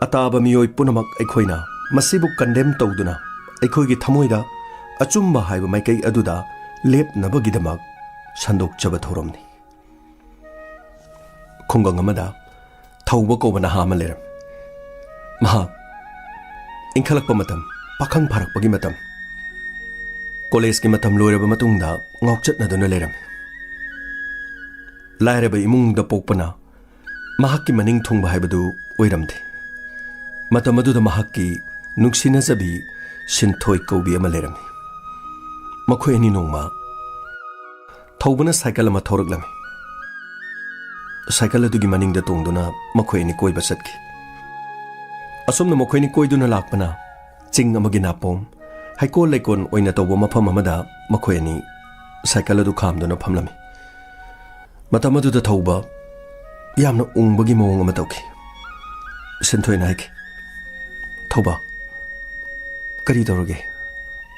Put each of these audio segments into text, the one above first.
ꯑꯇꯥꯕ ꯃꯤꯑꯣꯏ ꯄꯨꯝꯅꯃꯛ ꯑꯩꯈꯣꯏꯅ ꯃꯁꯤꯕꯨ ꯀꯟꯗꯦꯝ ꯇꯧꯗꯨꯅ ꯑꯩꯈꯣꯏꯒꯤ ꯊꯃꯣꯏꯗ ꯑꯆꯨꯝꯕ ꯍꯥꯏꯕ ꯃꯥꯏꯀꯩ ꯑꯗꯨꯗ ꯂꯦꯞꯅꯕꯒꯤꯗꯃꯛ ꯁꯟꯗꯣꯛꯆꯕ ꯊꯧꯔꯝꯅꯤ꯫ ꯈꯨꯡꯒꯪ ꯑꯃꯗ ꯊꯧꯕ ꯀꯧꯕ ꯅꯍꯥ ꯑꯃ ꯂꯩꯔꯝꯃꯤ꯫ ꯃꯍꯥꯛ ꯏꯟꯈꯠꯂꯛꯄ ꯃꯇꯝ, ꯄꯥꯈꯪ ꯐꯥꯔꯛꯄꯒꯤ ꯃꯇꯝ, ꯀꯣꯂꯦꯖꯀꯤ ꯃꯇꯝ ꯂꯣꯏꯔꯕ ꯃꯇꯨꯡꯗ ꯉꯥꯎꯆꯠꯅꯗꯨꯅ ꯂꯩꯔꯝꯃꯤ꯫ ꯂꯥꯏꯔꯕ ꯏꯃꯨꯡꯗ ꯄꯣꯛꯄꯅ ꯃꯍꯥꯛꯀꯤ ꯃꯅꯤꯡ ꯊꯨꯡꯕ ꯍꯥꯏꯕꯗꯨ ꯑꯣꯏꯔꯝꯗꯦ꯫ ꯃꯇꯝ ꯑꯗꯨꯗ ꯃꯍꯥꯛꯀꯤ ꯅꯨꯡꯁꯤꯅꯖꯕꯤ ꯁꯤꯟꯊꯣꯏ ꯀꯧꯕꯤ ꯑꯃ ꯂꯩꯔꯝꯃꯤ꯫ ꯃꯈꯣꯏ ꯑꯅꯤ ꯅꯣꯡꯃ ꯊꯧꯕꯅ ꯁꯥꯏꯀꯜ ꯑꯃ ꯊꯧꯔꯛꯂꯝꯃꯤ꯫ ꯁꯥꯏꯀꯜ ꯑꯗꯨꯒꯤ ꯃꯅꯤꯡꯗ ꯇꯣꯡꯗꯨꯅ ꯃꯈꯣꯏ ꯑꯅꯤ ꯀꯣꯏꯕ ꯆꯠꯈꯤ꯫ ꯑꯁꯨꯝꯅ ꯃꯈꯣꯏꯅꯤ ꯀꯣꯏꯗꯨꯅ ꯂꯥꯛꯄꯅ ꯆꯤꯡ ꯑꯃꯒꯤ ꯅꯥꯄꯣꯝ, ꯍꯩꯀꯣꯜ ꯂꯩꯀꯣꯜ ꯑꯣꯏꯅ ꯇꯧꯕ ꯃꯐꯝ ꯑꯃꯗ ꯃꯈꯣꯏ ꯑꯅꯤ ꯁꯥꯏꯀꯜ ꯑꯗꯨ ꯈꯥꯝꯗꯨꯅ ꯐꯝꯂꯝꯃꯤ꯫ ꯃꯇꯝ ꯑꯗꯨꯗ ꯊꯧꯕ ꯌꯥꯝꯅ ꯎꯪꯕꯒꯤ ꯃꯑꯣꯡ ꯑꯃ ꯇꯧꯈꯤ꯫ ꯁꯤꯟꯊꯣꯏꯅ ꯍꯥꯏꯈꯤ, "ꯊꯧꯕ, ꯀꯔꯤ ꯇꯧꯔꯒꯦ?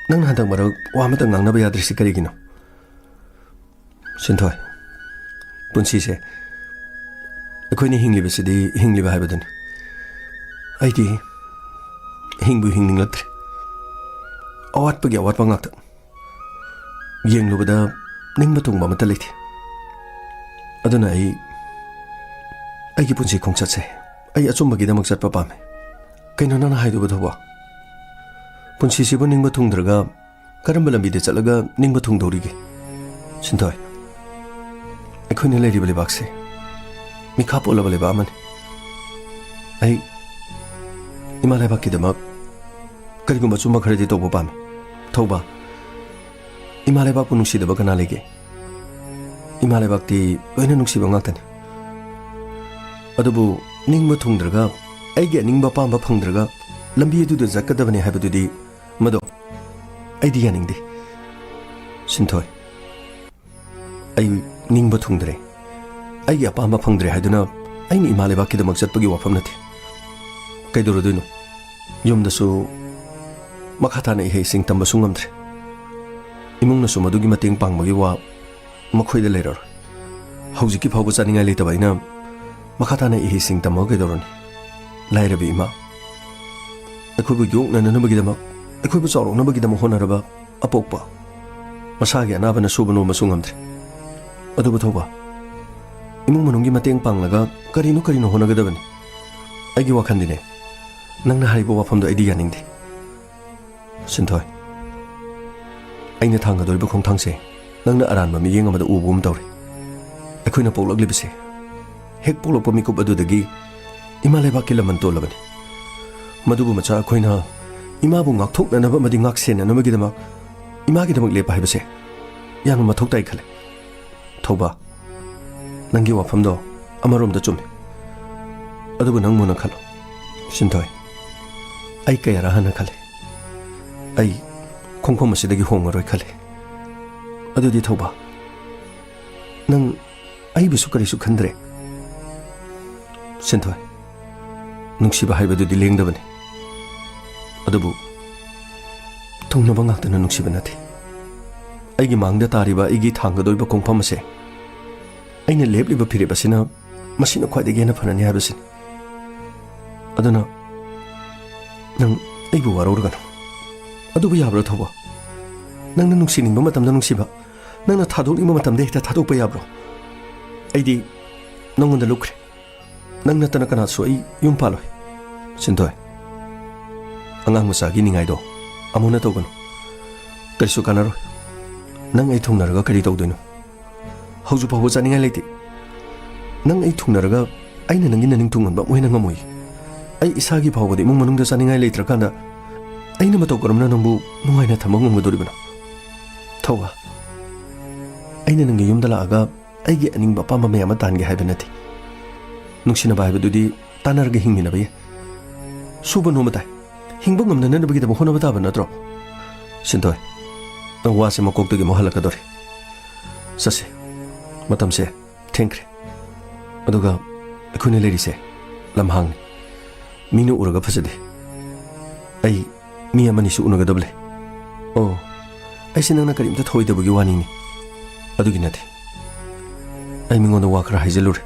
ꯅꯪꯅ ꯍꯟꯗꯛ ꯃꯔꯛ ꯋꯥ ꯑꯃꯇ ꯉꯥꯡꯅꯕ ꯌꯥꯗ꯭ꯔꯤꯁꯤ ꯀꯔꯤꯒꯤꯅꯣ?" "ꯁꯤꯟꯊꯣꯏ, ꯄꯨꯟꯁꯤꯁꯦ ꯑꯩꯈꯣꯏꯅ ꯍꯤꯡꯂꯤꯕꯁꯤꯗꯤ ꯍꯤꯡꯂꯤꯕ ꯍꯥꯏꯕꯗꯨꯅꯤ꯫ ꯑꯩꯗꯤ ꯍꯤꯡꯕꯨ ꯍꯤꯡꯅꯤꯡꯂꯛꯇ꯭ꯔꯦ꯫ ꯑꯋꯥꯠꯄꯒꯤ ꯑꯋꯥꯠꯄ ꯉꯥꯛꯇ꯫ ꯌꯦꯡꯂꯨꯕꯗ ꯅꯤꯡꯕ ꯊꯨꯡꯕ ꯑꯃꯠꯇ ꯂꯩꯇꯦ꯫ ꯑꯗꯨꯅ ꯑꯩꯒꯤ ꯄꯨꯟꯁꯤ ꯈꯣꯡꯆꯠꯁꯦ ꯑꯩ ꯑꯆꯨꯝꯕꯒꯤꯗꯃꯛ ꯆꯠꯄ ꯄꯥꯝꯃꯦ꯫ ꯀꯩꯅꯣ ꯅꯪꯅ ꯍꯥꯏꯗꯨꯕ ꯊꯧꯕ? ꯄꯨꯟꯁꯤꯁꯤꯕꯨ ꯅꯤꯡꯕ ꯊꯨꯡꯗ꯭ꯔꯒ ꯀꯔꯝꯕ ꯂꯝꯕꯤꯗ ꯆꯠꯂꯒ ꯅꯤꯡꯕ ꯊꯨꯡꯗꯧꯔꯤꯒꯦ? ꯁꯤꯟꯊꯣꯏ, ꯑꯩꯈꯣꯏꯅ ꯂꯩꯔꯤꯕ ꯂꯩꯕꯥꯛꯁꯦ ꯃꯤꯈꯥ ꯄꯣꯜꯂꯕ ꯂꯩꯕꯥꯛ ꯑꯃꯅꯤ꯫ ꯑꯩ ꯏꯃꯥ ꯂꯩꯕꯥꯛꯀꯤꯗꯃꯛ ꯀꯔꯤꯒꯨꯝꯕ ꯑꯆꯨꯝꯕ ꯈꯔꯗꯤ ꯇꯧꯕ ꯄꯥꯝꯃꯤ꯫ ꯊꯧꯕ, ꯏꯃꯥ ꯂꯩꯕꯥꯛꯄꯨ ꯅꯨꯡꯁꯤꯗꯕ ꯀꯅꯥ ꯂꯩꯒꯦ? ꯏꯃꯥ ꯂꯩꯕꯥꯛꯇꯤ ꯂꯣꯏꯅ ꯅꯨꯡꯁꯤꯕ ꯉꯥꯛꯇꯅꯤ꯫ ꯑꯗꯨꯕꯨ ꯅꯤꯡꯕ ꯊꯨꯡꯗ꯭ꯔꯒ, ꯑꯩꯒꯤ ꯑꯅꯤꯡꯕ ꯑꯄꯥꯝꯕ ꯐꯪꯗ꯭ꯔꯒ ꯂꯝꯕꯤ ꯑꯗꯨꯗ ꯆꯠꯀꯗꯕꯅꯤ ꯍꯥꯏꯕꯗꯨꯗꯤ ꯃꯗꯣ ꯑꯩꯗꯤ ꯌꯥꯅꯤꯡꯗꯦ꯫ ꯁꯤꯟꯊꯣꯏ, ꯑꯩ ꯅꯤꯡꯕ ꯊꯨꯡꯗ꯭ꯔꯦ, ꯑꯩꯒꯤ ꯑꯄꯥꯝꯕ ꯐꯪꯗ꯭ꯔꯦ ꯍꯥꯏꯗꯨꯅ ꯑꯩꯅ ꯏꯃꯥ ꯂꯩꯕꯥꯛꯀꯤꯗꯃꯛ ꯆꯠꯄꯒꯤ ꯋꯥꯐꯝ ꯅꯠꯇꯦ꯫ ꯀꯩꯗꯧꯔꯗꯣꯏꯅꯣ? ꯌꯨꯝꯗꯁꯨ ꯃꯈꯥ ꯇꯥꯅ ꯏꯍꯩ-ꯏꯁꯤꯡ ꯇꯝꯕꯁꯨ ꯉꯝꯗ꯭ꯔꯦ꯫ ꯏꯃꯨꯡꯅꯁꯨ ꯃꯗꯨꯒꯤ ꯃꯇꯦꯡ ꯄꯥꯡꯕꯒꯤ ꯋꯥ ꯃꯈꯣꯏꯗ ꯂꯩꯔꯔꯣꯏ꯫ ꯍꯧꯖꯤꯛꯀꯤ ꯐꯥꯎꯕ ꯆꯥꯅꯤꯡꯉꯥꯏ ꯂꯩꯇꯕ ꯑꯩꯅ ꯃꯈꯥ ꯇꯥꯅ ꯏꯍꯩ-ꯏꯁꯤꯡ ꯇꯝꯃꯒ ꯀꯩꯗꯧꯔꯅꯤ? ꯂꯥꯏꯔꯕꯤ ꯏꯃꯥ, ꯑꯩꯈꯣꯏꯕꯨ ꯌꯣꯛꯅꯅꯕꯒꯤꯗꯃꯛ, ꯑꯩꯈꯣꯏꯕꯨ ꯆꯥꯎꯔꯛꯅꯕꯒꯤꯗꯃꯛ ꯍꯣꯠꯅꯔꯕ ꯑꯄꯣꯛꯄ, ꯃꯁꯥꯒꯤ ꯑꯅꯥꯕꯅ ꯁꯨꯕ ꯅꯣꯝꯕꯁꯨ ꯉꯝꯗ꯭ꯔꯦ꯫ ꯑꯗꯨꯕꯨ ꯊꯧꯕ, ꯏꯃꯨꯡ ꯃꯅꯨꯡꯒꯤ ꯃꯇꯦꯡ ꯄꯥꯡꯂꯒ ꯀꯔꯤꯅꯣ ꯍꯣꯠꯅꯒꯗꯕꯅꯤ꯫ ꯑꯩꯒꯤ ꯋꯥꯈꯟꯗꯤꯅꯦ, ꯅꯪꯅ ꯍꯥꯏꯔꯤꯕ ꯋꯥꯐꯝꯗꯣ ꯑꯩꯗꯤ ꯌꯥꯅꯤꯡꯗꯦ꯫ ꯁꯤꯟꯊꯣꯏ, ꯑꯩꯅ ꯊꯥꯡꯒꯗꯧꯔꯤꯕ ꯈꯣꯡꯊꯥꯡꯁꯦ ꯅꯪꯅ ꯑꯔꯥꯟꯕ ꯃꯤꯠꯌꯦꯡ ꯑꯃꯗ ꯎꯕꯒꯨꯝ ꯇꯧꯔꯤ꯫ ꯑꯩꯈꯣꯏꯅ ꯄꯣꯛꯂꯛꯂꯤꯕꯁꯦ ꯍꯦꯛ ꯄꯣꯛꯂꯛꯄ ꯃꯤꯀꯨꯞ ꯑꯗꯨꯗꯒꯤ ꯏꯃꯥ ꯂꯩꯕꯥꯛꯀꯤ ꯂꯃꯟ ꯇꯣꯜꯂꯕꯅꯤ꯫ ꯃꯗꯨꯕꯨ ꯃꯆꯥ ꯑꯩꯈꯣꯏꯅ ꯏꯃꯥꯕꯨ ꯉꯥꯛꯊꯣꯛꯅꯅꯕ ꯑꯃꯗꯤ ꯉꯥꯛꯁꯦꯟꯅꯅꯕꯒꯤꯗꯃꯛ ꯏꯃꯥꯒꯤꯗꯃꯛ ꯂꯦꯞꯄ ꯍꯥꯏꯕꯁꯦ ꯌꯥꯝꯅ ꯃꯊꯧ ꯇꯥꯏ ꯈꯜꯂꯦ꯫ ꯊꯧꯕ, ꯅꯪꯒꯤ ꯋꯥꯐꯝꯗꯣ ꯑꯃꯔꯣꯝꯗ ꯆꯨꯝꯃꯤ꯫ ꯑꯗꯨꯕꯨ ꯅꯪ ꯃꯨꯟꯅ ꯈꯜꯂꯣ꯫ ꯁꯤꯟꯊꯣꯏ, ꯑꯩ ꯀꯌꯥꯔ ꯍꯟꯅ ꯈꯜꯂꯦ꯫ ꯑꯩ ꯈꯣꯡꯐꯝ ꯑꯁꯤꯗꯒꯤ ꯍꯣꯡꯉꯔꯣꯏ ꯈꯜꯂꯦ꯫ ꯑꯗꯨꯗꯤ ꯊꯧꯕ, ꯅꯪ ꯑꯩꯕꯨꯁꯨ ꯀꯔꯤꯁꯨ ꯈꯟꯗ꯭ꯔꯦ? ꯁꯤꯟꯊꯣꯏ, ꯅꯨꯡꯁꯤꯕ ꯍꯥꯏꯕꯗꯨꯗꯤ ꯂꯦꯡꯗꯕꯅꯤ꯫ ꯑꯗꯨꯕꯨ ꯊꯨꯡꯅꯕ ꯉꯥꯛꯇꯅ ꯅꯨꯡꯁꯤꯕ ꯅꯠꯇꯦ꯫ ꯑꯩꯒꯤ ꯃꯥꯡꯗ ꯇꯥꯔꯤꯕ ꯑꯩꯒꯤ ꯊꯥꯡꯒꯗꯧꯔꯤꯕ ꯈꯣꯡꯐꯝ ꯑꯁꯦ, ꯑꯩꯅ ꯂꯦꯞꯂꯤꯕ ꯐꯤꯔꯦꯞ ꯑꯁꯤꯅ ꯃꯁꯤꯅ ꯈ꯭ꯋꯥꯏꯗꯒꯤ ꯍꯦꯟꯅ ꯐꯅꯅꯤ ꯍꯥꯏꯕꯁꯤꯅꯤ꯫ ꯑꯗꯨꯅ ꯅꯪ ꯑꯩꯕꯨ ꯋꯥꯔꯧꯔꯒꯅꯨ꯫ ꯑꯗꯨꯕꯨ ꯌꯥꯕ꯭ꯔꯣ ꯊꯧꯕ? ꯅꯪꯅ ꯅꯨꯡꯁꯤꯅꯤꯡꯕ ꯃꯇꯝꯗ ꯅꯨꯡꯁꯤꯕ, ꯅꯪꯅ ꯊꯥꯗꯣꯛꯅꯤꯡꯕ ꯃꯇꯝꯗ ꯍꯦꯛꯇ ꯊꯥꯗꯣꯛꯄ ꯌꯥꯕ꯭ꯔꯣ? ꯑꯩꯗꯤ ꯅꯪꯉꯣꯟꯗ ꯂꯨꯞꯈ꯭ꯔꯦ꯫ ꯅꯪ ꯅꯠꯇꯅ ꯀꯅꯥꯁꯨ ꯑꯩ ꯌꯨꯝ ꯄꯥꯜꯂꯣꯏ꯫ ꯁꯤꯟꯊꯣꯏ, ꯑꯉꯥꯡ ꯃꯆꯥꯒꯤ ꯅꯤꯡꯉꯥꯏꯗꯣ ꯑꯃꯨꯛꯅ ꯇꯧꯒꯅꯨ꯫ ꯀꯔꯤꯁꯨ ꯀꯥꯟꯅꯔꯣꯏ꯫ ꯅꯪ ꯑꯩ ꯊꯨꯡꯅꯔꯒ ꯀꯔꯤ ꯇꯧꯗꯣꯏꯅꯣ? ꯍꯧꯖꯤꯛ ꯐꯥꯎꯕ ꯆꯥꯅꯤꯡꯉꯥꯏ ꯂꯩꯇꯦ꯫ ꯅꯪ ꯑꯩ ꯊꯨꯡꯅꯔꯒ ꯑꯩꯅ ꯅꯪꯒꯤ ꯅꯅꯤꯡ ꯊꯨꯡꯍꯟꯕ ꯑꯃꯨꯛ ꯍꯦꯟꯅ ꯉꯝꯃꯣꯏ꯫ ꯑꯩ ꯏꯁꯥꯒꯤ ꯐꯥꯎꯕꯗ ꯏꯃꯨꯡ ꯃꯅꯨꯡꯗ ꯆꯥꯅꯤꯡꯉꯥꯏ ꯂꯩꯇ꯭ꯔꯀꯥꯟꯗ ꯑꯩꯅ ꯃꯇꯧ ꯀꯔꯝꯅ ꯅꯪꯕꯨ ꯅꯨꯡꯉꯥꯏꯅ ꯊꯝꯕ ꯉꯝꯒꯗꯧꯔꯤꯕꯅꯣ? ꯊꯧꯕ, ꯑꯩꯅ ꯅꯪꯒꯤ ꯌꯨꯝꯗ ꯂꯥꯛꯑꯒ ꯑꯩꯒꯤ ꯑꯅꯤꯡꯕ ꯑꯄꯥꯝꯕ ꯃꯌꯥꯝ ꯑꯃ ꯇꯥꯟꯒꯦ ꯍꯥꯏꯕ ꯅꯠꯇꯦ꯫ ꯅꯨꯡꯁꯤꯅꯕ ꯍꯥꯏꯕꯗꯨꯗꯤ ꯇꯥꯟꯅꯔꯒ ꯍꯤꯡꯃꯤꯟꯅꯕ ꯌꯥꯏ꯫ ꯁꯨꯕ ꯅꯣꯝꯕ ꯇꯥꯏ, ꯍꯤꯡꯕ ꯉꯝꯅꯅꯕꯒꯤꯗꯃꯛ ꯍꯣꯠꯅꯕ ꯇꯥꯕ ꯅꯠꯇ꯭ꯔꯣ? ꯁꯤꯟꯊꯣꯏ, ꯅꯪ ꯋꯥꯁꯦ ꯃꯀꯣꯛꯇꯒꯤ ꯑꯃꯨꯛ ꯍꯜꯂꯛꯀꯗꯧꯔꯦ꯫ ꯆꯠꯁꯦ, ꯃꯇꯝꯁꯦ ꯊꯦꯡꯈ꯭ꯔꯦ꯫ ꯑꯗꯨꯒ ꯑꯩꯈꯣꯏꯅ ꯂꯩꯔꯤꯁꯦ ꯂꯝꯍꯥꯡꯅꯤ꯫ ꯃꯤꯅ ꯎꯔꯒ ꯐꯖꯗꯦ꯫ ꯑꯩ ꯃꯤ ꯑꯃꯅꯤꯁꯨ ꯎꯅꯒꯗꯕ ꯂꯩ꯫ ꯑꯣ, ꯑꯩꯁꯦ ꯅꯪꯅ ꯀꯔꯤꯝꯇ ꯊꯧꯑꯣꯏꯗꯕꯒꯤ ꯋꯥꯅꯤꯅꯤ꯫ ꯑꯗꯨꯒꯤ ꯅꯠꯇꯦ꯫ ꯑꯩ ꯃꯤꯉꯣꯟꯗ ꯋꯥ ꯈꯔ ꯍꯥꯏꯖꯜꯂꯨꯔꯦ꯫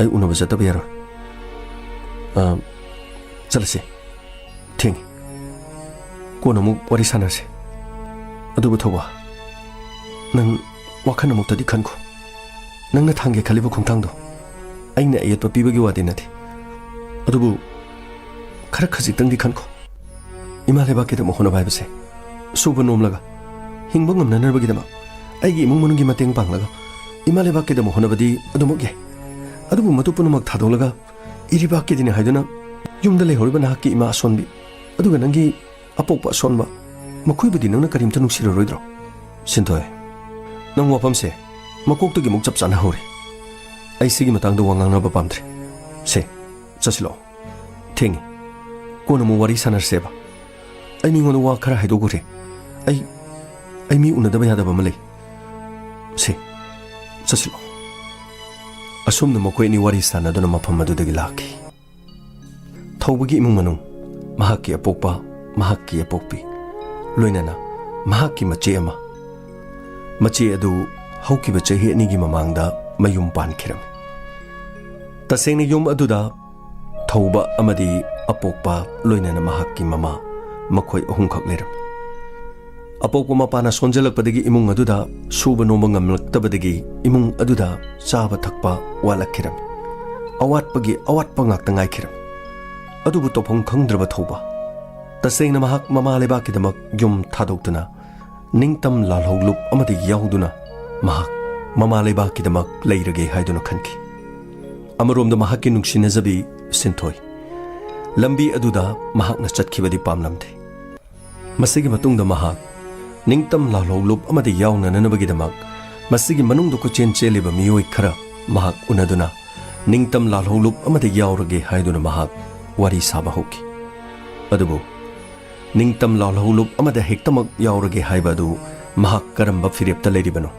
ꯑꯩ ꯎꯅꯕ ꯆꯠꯇꯕ ꯌꯥꯔꯣꯏ꯫ ꯆꯠꯂꯁꯤ ꯊꯦꯡꯉꯤ ꯀꯣꯟꯅ ꯑꯃꯨꯛ ꯋꯥꯔꯤ ꯁꯥꯟꯅꯔꯁꯤ ꯑꯗꯨꯕꯨ ꯊꯧꯕ ꯅꯪ ꯋꯥꯈꯜ ꯑꯃꯨꯛꯇꯗꯤ ꯈꯟꯈꯣ ꯅꯪꯅ ꯊꯥꯡꯒꯦ ꯈꯜꯂꯤꯕ ꯈꯣꯡꯊꯥꯡꯗꯣ ꯑꯩꯅ ꯑꯌꯦꯠꯄ ꯄꯤꯕꯒꯤ ꯋꯥꯗꯤ ꯅꯠꯇꯦ ꯑꯗꯨꯕꯨ ꯈꯔ ꯈꯖꯤꯛꯇꯪꯗꯤ ꯈꯟꯈꯣ ꯏꯃꯥ ꯂꯩꯕꯥꯛꯀꯤꯗꯃꯛ ꯍꯣꯠꯅꯕ ꯍꯥꯏꯕꯁꯦ ꯁꯨꯕ ꯅꯣꯝꯂꯒ ꯍꯤꯡꯕ ꯉꯝꯅꯅꯕꯒꯤꯗꯃꯛ ꯑꯩꯒꯤ ꯏꯃꯨꯡ ꯃꯅꯨꯡꯒꯤ ꯃꯇꯦꯡ ꯄꯥꯡꯂꯒ ꯏꯃꯥ ꯂꯩꯕꯥꯛꯀꯤꯗꯃꯛ ꯍꯣꯠꯅꯕꯗꯤ ꯑꯗꯨꯃꯛ ꯌꯥꯏ ꯑꯗꯨꯕꯨ ꯃꯗꯨ ꯄꯨꯝꯅꯃꯛ ꯊꯥꯗꯣꯛꯂꯒ ꯏꯔꯩꯕꯥꯛꯀꯤꯗꯤꯅꯦ ꯍꯥꯏꯗꯨꯅ ꯌꯨꯝꯗ ꯂꯩꯍꯧꯔꯤꯕ ꯅꯍꯥꯛꯀꯤ ꯏꯃꯥ ꯑꯁꯣꯟꯕꯤ ꯑꯗꯨꯒ ꯅꯪꯒꯤ ꯑꯄꯣꯛꯄ ꯑꯁꯣꯟꯕ ꯃꯈꯣꯏꯕꯨꯗꯤ ꯅꯪꯅ ꯀꯔꯤꯝꯇ ꯅꯨꯡꯁꯤꯔꯔꯣꯏꯗ꯭ꯔꯣ ꯁꯤꯟꯊꯣꯏ ꯅꯪ ꯋꯥꯐꯝꯁꯦ ꯃꯀꯣꯛꯇꯒꯤ ꯑꯃꯨꯛ ꯆꯞ ꯆꯥꯅ ꯍꯧꯔꯦ ꯑꯩ ꯁꯤꯒꯤ ꯃꯇꯥꯡꯗ ꯋꯥ ꯉꯥꯡꯅꯕ ꯄꯥꯝꯗ꯭ꯔꯦ ꯁꯦ ꯆꯠꯁꯤꯜꯂꯛꯑꯣ ꯊꯦꯡꯉꯤ ꯀꯣꯟꯅ ꯑꯃꯨꯛ ꯋꯥꯔꯤ ꯁꯥꯟꯅꯔꯁꯦꯕ ꯑꯩ ꯃꯤꯉꯣꯟꯗ ꯋꯥ ꯈꯔ ꯍꯥꯏꯗꯣꯛꯎꯔꯦ ꯑꯩ ꯃꯤ ꯎꯅꯗꯕ ꯌꯥꯗꯕ ꯑꯃ ꯂꯩ ꯁꯦ ꯆꯠꯁꯤꯜꯂꯛꯑꯣ ꯑꯁꯨꯝꯅ ꯃꯈꯣꯏ ꯑꯅꯤ ꯋꯥꯔꯤ ꯁꯥꯟꯅꯗꯨꯅ ꯃꯐꯝ ꯑꯗꯨꯗꯒꯤ ꯂꯥꯛꯈꯤ ꯊꯧꯕꯒꯤ ꯏꯃꯨꯡ ꯃꯅꯨꯡ ꯃꯍꯥꯛꯀꯤ ꯑꯄꯣꯛꯄ ꯃꯍꯥꯛꯀꯤ ꯑꯄꯣꯛꯄꯤ ꯂꯣꯏꯅꯅ ꯃꯍꯥꯛꯀꯤ ꯃꯆꯦ ꯑꯃ ꯃꯆꯦ ꯑꯗꯨ ꯍꯧꯈꯤꯕ ꯆꯍꯤ 2ꯒꯤ ꯃꯃꯥꯡꯗ ꯃꯌꯨꯝ ꯄꯥꯟꯈꯤꯔꯝꯃꯤ ꯇꯁꯦꯡꯅ ꯌꯨꯝ ꯑꯗꯨꯗ ꯊꯧꯕ ꯑꯃꯗꯤ ꯑꯄꯣꯛꯄ ꯂꯣꯏꯅꯅ ꯃꯍꯥꯛꯀꯤ ꯃꯃꯥ ꯃꯈꯣꯏ 3ꯈꯛ ꯂꯩꯔꯝꯃꯤ ꯑꯄꯣꯛꯄ ꯃꯄꯥꯅ ꯁꯣꯟꯖꯜꯂꯛꯄꯗꯒꯤ ꯏꯃꯨꯡ ꯑꯗꯨꯗ ꯁꯨꯕ ꯅꯣꯝꯕ ꯉꯝꯂꯛꯇꯕꯗꯒꯤ ꯏꯃꯨꯡ ꯑꯗꯨꯗ ꯆꯥꯕ ꯊꯛꯄ ꯋꯥꯠꯂꯛꯈꯤꯔꯝꯃꯤ ꯑꯋꯥꯠꯄꯒꯤ ꯑꯋꯥꯠꯄ ꯉꯥꯛꯇ ꯉꯥꯏꯈꯤꯔꯝꯃꯤ ꯑꯗꯨꯕꯨ ꯇꯧꯐꯝ ꯈꯪꯗ꯭ꯔꯕ ꯊꯧꯕ ꯇꯁꯦꯡꯅ ꯃꯍꯥꯛ ꯃꯃꯥ ꯂꯩꯕꯥꯛꯀꯤꯗꯃꯛ ꯌꯨꯝ ꯊꯥꯗꯣꯛꯇꯨꯅ ꯅꯤꯡꯇꯝ ꯂꯥꯜꯍꯧꯂꯨꯞ ꯑꯃꯗ ꯌꯥꯎꯗꯨꯅ ꯃꯍꯥꯛ ꯃꯃꯥ ꯂꯩꯕꯥꯛꯀꯤꯗꯃꯛ ꯂꯩꯔꯒꯦ ꯍꯥꯏꯗꯨꯅ ꯈꯟꯈꯤ ꯑꯃꯔꯣꯝꯗ ꯃꯍꯥꯛꯀꯤ ꯅꯨꯡꯁꯤꯅꯖꯕꯤ ꯁꯤꯟꯊꯣꯏ ꯂꯝꯕꯤ ꯑꯗꯨꯗ ꯃꯍꯥꯛꯅ ꯆꯠꯈꯤꯕꯗꯤ ꯄꯥꯝꯂꯝꯗꯦ ꯃꯁꯤꯒꯤ ꯃꯇꯨꯡꯗ ꯃꯍꯥꯛ ꯅꯤꯡꯇꯝ ꯂꯥꯜꯍꯧꯂꯨꯞ ꯑꯃꯗ ꯌꯥꯎꯅꯅꯕꯒꯤꯗꯃꯛ ꯃꯁꯤꯒꯤ ꯃꯅꯨꯡꯗ ꯀꯣꯏꯆꯦꯟ ꯆꯦꯜꯂꯤꯕ ꯃꯤꯑꯣꯏ ꯈꯔ ꯃꯍꯥꯛ ꯎꯅꯗꯨꯅ ꯅꯤꯡꯇꯝ ꯂꯥꯜꯍꯧꯂꯨꯞ ꯑꯃꯗ ꯌꯥꯎꯔꯒꯦ ꯍꯥꯏꯗꯨꯅ ꯃꯍꯥꯛ ꯋꯥꯔꯤ ꯁꯥꯕ ꯍꯧꯈꯤ ꯑꯗꯨꯕꯨ ꯅꯤꯡꯇꯝ ꯂꯥꯜꯍꯧꯂꯨꯞ ꯑꯃꯗ ꯍꯦꯛꯇꯃꯛ ꯌꯥꯎꯔꯒꯦ ꯍꯥꯏꯕ ꯑꯗꯨ ꯃꯍꯥꯛ ꯀꯔꯝꯕ ꯐꯤꯔꯦꯞꯇ ꯂꯩꯔꯤꯕꯅꯣ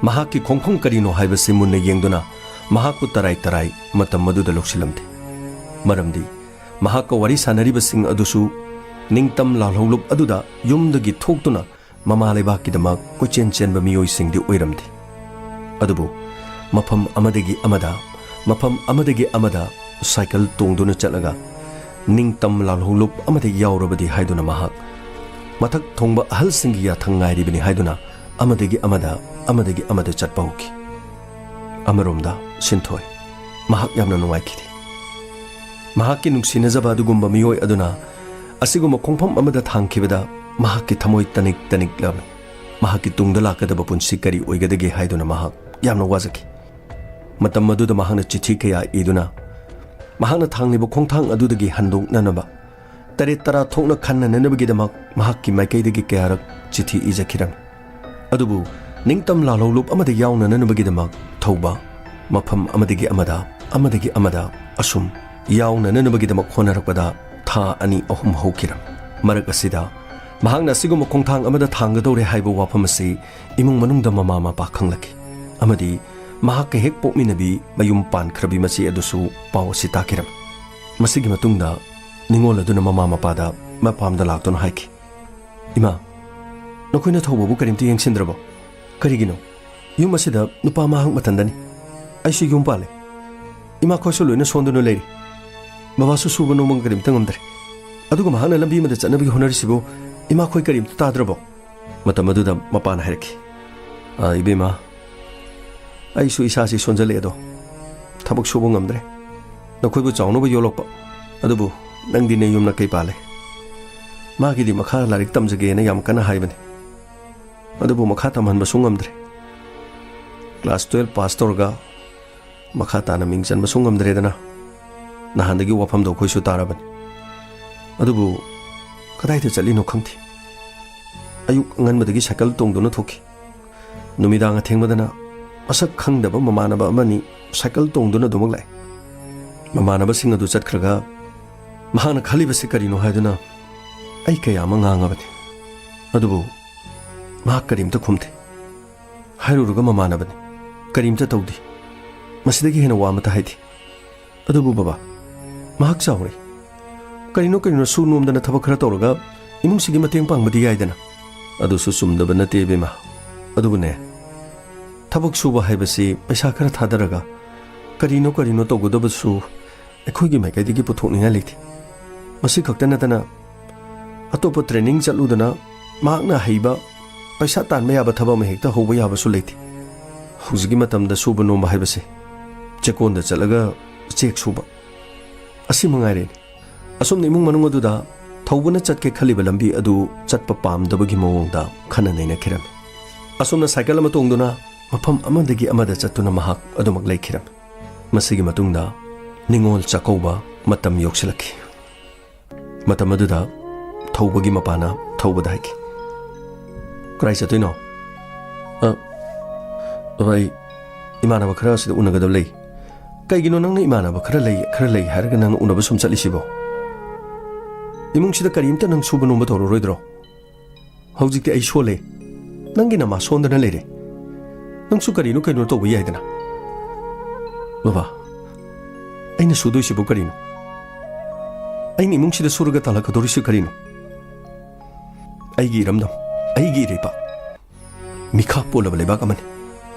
ꯃꯍꯥꯛꯀꯤ ꯈꯣꯡꯐꯝ ꯀꯔꯤꯅꯣ ꯍꯥꯏꯕꯁꯤ ꯃꯨꯟꯅ ꯌꯦꯡꯗꯨꯅ ꯃꯍꯥꯛꯄꯨ ꯇꯔꯥꯏ ꯇꯔꯥꯏ ꯃꯇꯝ ꯑꯗꯨꯗ ꯂꯧꯁꯤꯜꯂꯝꯗꯦ ꯃꯔꯝꯗꯤ ꯃꯍꯥꯛꯀ ꯋꯥꯔꯤ ꯁꯥꯟꯅꯔꯤꯕꯁꯤꯡ ꯑꯗꯨꯁꯨ ꯅꯤꯡꯇꯝ ꯂꯥꯜꯍꯧꯂꯨꯞ ꯑꯗꯨꯗ ꯌꯨꯝꯗꯒꯤ ꯊꯣꯛꯇꯨꯅ ꯃꯃꯥ ꯂꯩꯕꯥꯛꯀꯤꯗꯃꯛ ꯀꯣꯏꯆꯦꯟ ꯆꯦꯟꯕ ꯃꯤꯑꯣꯏꯁꯤꯡꯗꯤ ꯑꯣꯏꯔꯝꯗꯦ ꯑꯗꯨꯕꯨ ꯃꯐꯝ ꯑꯃꯗꯒꯤ ꯑꯃꯗ ꯁꯥꯏꯀꯜ ꯇꯣꯡꯗꯨꯅ ꯆꯠꯂꯒ ꯅꯤꯡꯇꯝ ꯂꯥꯜꯍꯧꯂꯨꯞ ꯑꯃꯗ ꯌꯥꯎꯔꯕꯗꯤ ꯍꯥꯏꯗꯨꯅ ꯃꯍꯥꯛ ꯃꯊꯛ ꯊꯣꯡꯕ ꯑꯍꯜꯁꯤꯡꯒꯤ ꯌꯥꯊꯪ ꯉꯥꯏꯔꯤꯕꯅꯤ ꯍꯥꯏꯗꯨꯅ ꯑꯃꯗꯒꯤ ꯑꯃꯗ ꯆꯠꯄ ꯍꯧꯈꯤ ꯑꯃꯔꯣꯝꯗ ꯁꯤꯟꯊꯣꯏ ꯃꯍꯥꯛ ꯌꯥꯝꯅ ꯅꯨꯡꯉꯥꯏꯈꯤꯗꯦ ꯃꯍꯥꯛꯀꯤ ꯅꯨꯡꯁꯤꯅꯖꯕ ꯑꯗꯨꯒꯨꯝꯕ ꯃꯤꯑꯣꯏ ꯑꯗꯨꯅ ꯑꯁꯤꯒꯨꯝꯕ ꯈꯣꯡꯐꯝ ꯑꯃꯗ ꯊꯥꯡꯈꯤꯕꯗ ꯃꯍꯥꯛꯀꯤ ꯊꯃꯣꯏ ꯇꯅꯤꯛ ꯇꯅꯤꯛꯂꯝꯃꯤ ꯃꯍꯥꯛꯀꯤ ꯇꯨꯡꯗ ꯂꯥꯛꯀꯗꯕ ꯄꯨꯟꯁꯤ ꯀꯔꯤ ꯑꯣꯏꯒꯗꯒꯦ ꯍꯥꯏꯗꯨꯅ ꯃꯍꯥꯛ ꯌꯥꯝꯅ ꯋꯥꯖꯈꯤ ꯃꯇꯝ ꯑꯗꯨꯗ ꯃꯍꯥꯛꯅ ꯆꯤꯊꯤ ꯀꯌꯥ ꯏꯗꯨꯅ ꯃꯍꯥꯛꯅ ꯊꯥꯡꯂꯤꯕ ꯈꯣꯡꯊꯥꯡ ꯑꯗꯨꯗꯒꯤ ꯍꯟꯗꯣꯛꯅꯅꯕ 9-10 ꯊꯣꯛꯅ ꯈꯟꯅꯅꯕꯒꯤꯗꯃꯛ ꯃꯍꯥꯛꯀꯤ ꯃꯥꯏꯀꯩꯗꯒꯤ ꯀꯌꯥꯔꯛ ꯆꯤꯊꯤ ꯏꯖꯈꯤꯔꯝꯃꯤ ꯑꯗꯨꯕꯨ ꯅꯤꯡꯇꯝ ꯂꯥꯜꯍꯧꯂꯨꯞ ꯑꯃꯗ ꯌꯥꯎꯅꯅꯕꯒꯤꯗꯃꯛ ꯊꯧꯕ ꯃꯐꯝ ꯑꯃꯗꯒꯤ ꯑꯃꯗ ꯑꯁꯨꯝ ꯌꯥꯎꯅꯅꯕꯒꯤꯗꯃꯛ ꯍꯣꯠꯅꯔꯛꯄꯗ ꯊꯥ 2-3 ꯍꯧꯈꯤꯔꯝꯃꯤ ꯃꯔꯛ ꯑꯁꯤꯗ ꯃꯍꯥꯛꯅ ꯑꯁꯤꯒꯨꯝꯕ ꯈꯣꯡꯊꯥꯡ ꯑꯃꯗ ꯊꯥꯡꯒꯗꯧꯔꯦ ꯍꯥꯏꯕ ꯋꯥꯐꯝ ꯑꯁꯤ ꯏꯃꯨꯡ ꯃꯅꯨꯡꯗ ꯃꯃꯥ ꯃꯄꯥ ꯈꯪꯂꯛꯈꯤ ꯑꯃꯗꯤ ꯃꯍꯥꯛꯀ ꯍꯦꯛ ꯄꯣꯛꯃꯤꯟꯅꯕꯤ ꯃꯌꯨꯝ ꯄꯥꯟꯈ꯭ꯔꯕꯤ ꯃꯆꯦ ꯑꯗꯨꯁꯨ ꯄꯥꯎ ꯑꯁꯤ ꯇꯥꯈꯤꯔꯝꯃꯤ ꯃꯁꯤꯒꯤ ꯃꯇꯨꯡꯗ ꯅꯤꯡꯉꯣꯜ ꯑꯗꯨꯅ ꯃꯃꯥ ꯃꯄꯥꯗ ꯃꯄꯥꯝꯗ ꯂꯥꯛꯇꯨꯅ ꯍꯥꯏꯈꯤ ꯏꯃꯥ ꯅꯈꯣꯏꯅ ꯊꯧꯕꯕꯨ ꯀꯔꯤꯝꯇ ꯌꯦꯡꯁꯤꯟꯗ꯭ꯔꯕꯣ ꯀꯔꯤꯒꯤꯅꯣ ꯌꯨꯝ ꯑꯁꯤꯗ ꯅꯨꯄꯥ ꯃꯍꯥꯛ ꯃꯊꯟꯗꯅꯤ ꯑꯩꯁꯨ ꯌꯨꯝ ꯄꯥꯜꯂꯦ ꯏꯃꯥ ꯈꯣꯏꯁꯨ ꯂꯣꯏꯅ ꯁꯣꯟꯗꯨꯅ ꯂꯩꯔꯤ ꯕꯕꯥꯁꯨ ꯁꯨꯕ ꯅꯣꯝꯕ ꯀꯔꯤꯝꯇ ꯉꯝꯗ꯭ꯔꯦ ꯑꯗꯨꯒ ꯃꯍꯥꯛꯅ ꯂꯝꯕꯤ ꯑꯃꯗ ꯆꯠꯅꯕꯒꯤ ꯍꯣꯠꯅꯔꯤꯁꯤꯕꯨ ꯏꯃꯥ ꯈꯣꯏ ꯀꯔꯤꯝꯇ ꯇꯥꯗ꯭ꯔꯕꯣ ꯃꯇꯝ ꯑꯗꯨꯗ ꯃꯄꯥꯅ ꯍꯥꯏꯔꯛꯈꯤ ꯏꯕꯦꯝꯃ ꯑꯩꯁꯨ ꯏꯁꯥꯁꯤ ꯁꯣꯟꯖꯜꯂꯛꯑꯦꯗꯣ ꯊꯕꯛ ꯁꯨꯕ ꯉꯝꯗ꯭ꯔꯦ ꯅꯈꯣꯏꯕꯨ ꯆꯥꯎꯅꯕ ꯌꯣꯛꯂꯛꯄ ꯑꯗꯨꯕꯨ ꯅꯪꯗꯤ ꯅ ꯌꯨꯝꯅ ꯀꯩ ꯄꯥꯜꯂꯦ ꯃꯥꯒꯤꯗꯤ ꯃꯈꯥ ꯂꯥꯏꯔꯤꯛ ꯇꯝꯖꯒꯦꯅ ꯌꯥꯝ ꯀꯟꯅ ꯍꯥꯏꯕꯅꯤ ꯑꯗꯨꯕꯨ ꯃꯈꯥ ꯇꯝꯍꯟꯕꯁꯨ ꯉꯝꯗ꯭ꯔꯦ ꯀ꯭ꯂꯥꯁ 12 ꯄꯥꯁ ꯇꯧꯔꯒ ꯃꯈꯥ ꯇꯥꯅ ꯃꯤꯡ ꯆꯟꯕꯁꯨ ꯉꯝꯗ꯭ꯔꯦꯗꯅ ꯅꯍꯥꯟꯗꯒꯤ ꯋꯥꯐꯝꯗꯣ ꯑꯩꯈꯣꯏꯁꯨ ꯇꯥꯔꯕꯅꯤ ꯑꯗꯨꯕꯨ ꯀꯗꯥꯏꯗ ꯆꯠꯂꯤꯅꯣ ꯈꯪꯗꯦ ꯑꯌꯨꯛ ꯑꯉꯟꯕꯗꯒꯤ ꯁꯥꯏꯀꯜ ꯇꯣꯡꯗꯨꯅ ꯊꯣꯛꯈꯤ ꯅꯨꯃꯤꯗꯥꯡ ꯑꯊꯦꯡꯕꯗꯅ ꯃꯁꯛ ꯈꯪꯗꯕ ꯃꯃꯥꯟꯅꯕ ꯑꯃꯅꯤ ꯁꯥꯏꯀꯜ ꯇꯣꯡꯗꯨꯅ ꯑꯗꯨꯃꯛ ꯂꯥꯛꯏ ꯃꯃꯥꯟꯅꯕꯁꯤꯡ ꯑꯗꯨ ꯆꯠꯈ꯭ꯔꯒ ꯃꯍꯥꯛꯅ ꯈꯜꯂꯤꯕꯁꯤ ꯀꯔꯤꯅꯣ ꯍꯥꯏꯗꯨꯅ ꯑꯩ ꯀꯌꯥ ꯑꯃ ꯉꯥꯡꯉꯕꯅꯤ ꯑꯗꯨꯕꯨ ꯃꯍꯥꯛ ꯀꯔꯤꯝꯇ ꯈꯨꯝꯗꯦ ꯍꯥꯏꯔꯨꯔꯒ ꯃꯃꯥꯟꯅꯕꯅꯤ ꯀꯔꯤꯝꯇ ꯇꯧꯗꯦ ꯃꯁꯤꯗꯒꯤ ꯍꯦꯟꯅ ꯋꯥ ꯑꯃꯇ ꯍꯥꯏꯗꯦ ꯑꯗꯨꯕꯨ ꯕꯕꯥ ꯃꯍꯥꯛ ꯆꯥꯎꯔꯦ ꯀꯔꯤꯅꯣ ꯁꯨ ꯅꯣꯝꯗꯅ ꯊꯕꯛ ꯈꯔ ꯇꯧꯔꯒ ꯏꯃꯨꯡꯁꯤꯒꯤ ꯃꯇꯦꯡ ꯄꯥꯡꯕꯗꯤ ꯌꯥꯏꯗꯅ ꯑꯗꯨꯁꯨ ꯆꯨꯝꯗꯕ ꯅꯠꯇꯦ ꯏꯕꯦꯝꯃ ꯑꯗꯨꯕꯨꯅꯦ ꯊꯕꯛ ꯁꯨꯕ ꯍꯥꯏꯕꯁꯤ ꯄꯩꯁꯥ ꯈꯔ ꯊꯥꯗꯔꯒ ꯀꯔꯤꯅꯣ ꯇꯧꯒꯗꯕꯁꯨ ꯑꯩꯈꯣꯏꯒꯤ ꯃꯥꯏꯀꯩꯗꯒꯤ ꯄꯨꯊꯣꯛꯅꯤꯡꯉꯥꯏ ꯂꯩꯇꯦ ꯃꯁꯤ ꯈꯛꯇ ꯅꯠꯇꯅ ꯑꯇꯣꯞꯄ ꯇ꯭ꯔꯦꯅꯤꯡ ꯆꯠꯂꯨꯗꯅ ꯃꯍꯥꯛꯅ ꯍꯩꯕ ꯄꯩꯁꯥ ꯇꯥꯟꯕ ꯌꯥꯕ ꯊꯕꯛ ꯑꯃ ꯍꯦꯛꯇ ꯍꯧꯕ ꯌꯥꯕꯁꯨ ꯂꯩꯇꯦ ꯍꯧꯖꯤꯛꯀꯤ ꯃꯇꯝꯗ ꯁꯨꯕ ꯅꯣꯝꯕ ꯍꯥꯏꯕꯁꯦ ꯆꯦꯛꯀꯣꯟꯗ ꯆꯠꯂꯒ ꯆꯦꯛ ꯁꯨꯕ ꯑꯁꯤ ꯃꯉꯥꯏꯔꯦꯅꯦ ꯑꯁꯨꯝꯅ ꯏꯃꯨꯡ ꯃꯅꯨꯡ ꯑꯗꯨꯗ ꯊꯧꯕꯅ ꯆꯠꯀꯦ ꯈꯜꯂꯤꯕ ꯂꯝꯕꯤ ꯑꯗꯨ ꯆꯠꯄ ꯄꯥꯝꯗꯕꯒꯤ ꯃꯑꯣꯡꯗ ꯈꯟꯅ ꯅꯩꯅꯈꯤꯔꯝꯃꯤ ꯑꯁꯨꯝꯅ ꯁꯥꯏꯀꯜ ꯑꯃ ꯇꯣꯡꯗꯨꯅ ꯃꯐꯝ ꯑꯃꯗꯒꯤ ꯑꯃꯗ ꯆꯠꯇꯨꯅ ꯃꯍꯥꯛ ꯑꯗꯨꯃꯛ ꯂꯩꯈꯤꯔꯝꯃꯤ ꯃꯁꯤꯒꯤ ꯃꯇꯨꯡꯗ ꯅꯤꯡꯉꯣꯜ ꯆꯥꯛꯀꯧꯕ ꯃꯇꯝ ꯌꯧꯁꯤꯜꯂꯛꯈꯤ ꯃꯇꯝ ꯑꯗꯨꯗ ꯊꯧꯕꯒꯤ ꯃꯄꯥꯅ ꯊꯧꯕꯗ ꯍꯥꯏꯈꯤ ꯀꯔꯥꯏ ꯆꯠꯇꯣꯏꯅꯣ ꯑꯩ ꯏꯃꯥꯟꯅꯕ ꯈꯔ ꯑꯁꯤꯗ ꯎꯅꯒꯗꯕ ꯂꯩ ꯀꯩꯒꯤꯅꯣ ꯅꯪꯅ ꯏꯃꯥꯟꯅꯕ ꯈꯔ ꯂꯩ ꯍꯥꯏꯔꯒ ꯅꯪꯅ ꯎꯅꯕ ꯁꯨꯝ ꯆꯠꯂꯤꯁꯤꯕꯣ 이몽시다 그림때 능 수분 오면 더러로이더러 허직때 에이 쇼레 ನಂಗಿನ ಮಾ ಸೋಂದನ ಲೇರೆ ನಂಗೆ ಸುಕರಿನು ಕೈನೋ ತೋಬ ಯಾಯ್ದನ ಬಾಬಾ ಐನ ಸುದೋಯಿಸಿಬು ಕರಿನು ಐನ ಇಮುಂಗ್ಸಿದ ಸುರುಗ ತಲಕದೋರಿಸಿ ಕರಿನು ಐಗಿ ಇರಮ್ದಂ ಐಗಿ ಇರೇಪ ಮಿಖಾ ಪೋಲಬ ಲೇಬಾಕ್ ಅಮನೆ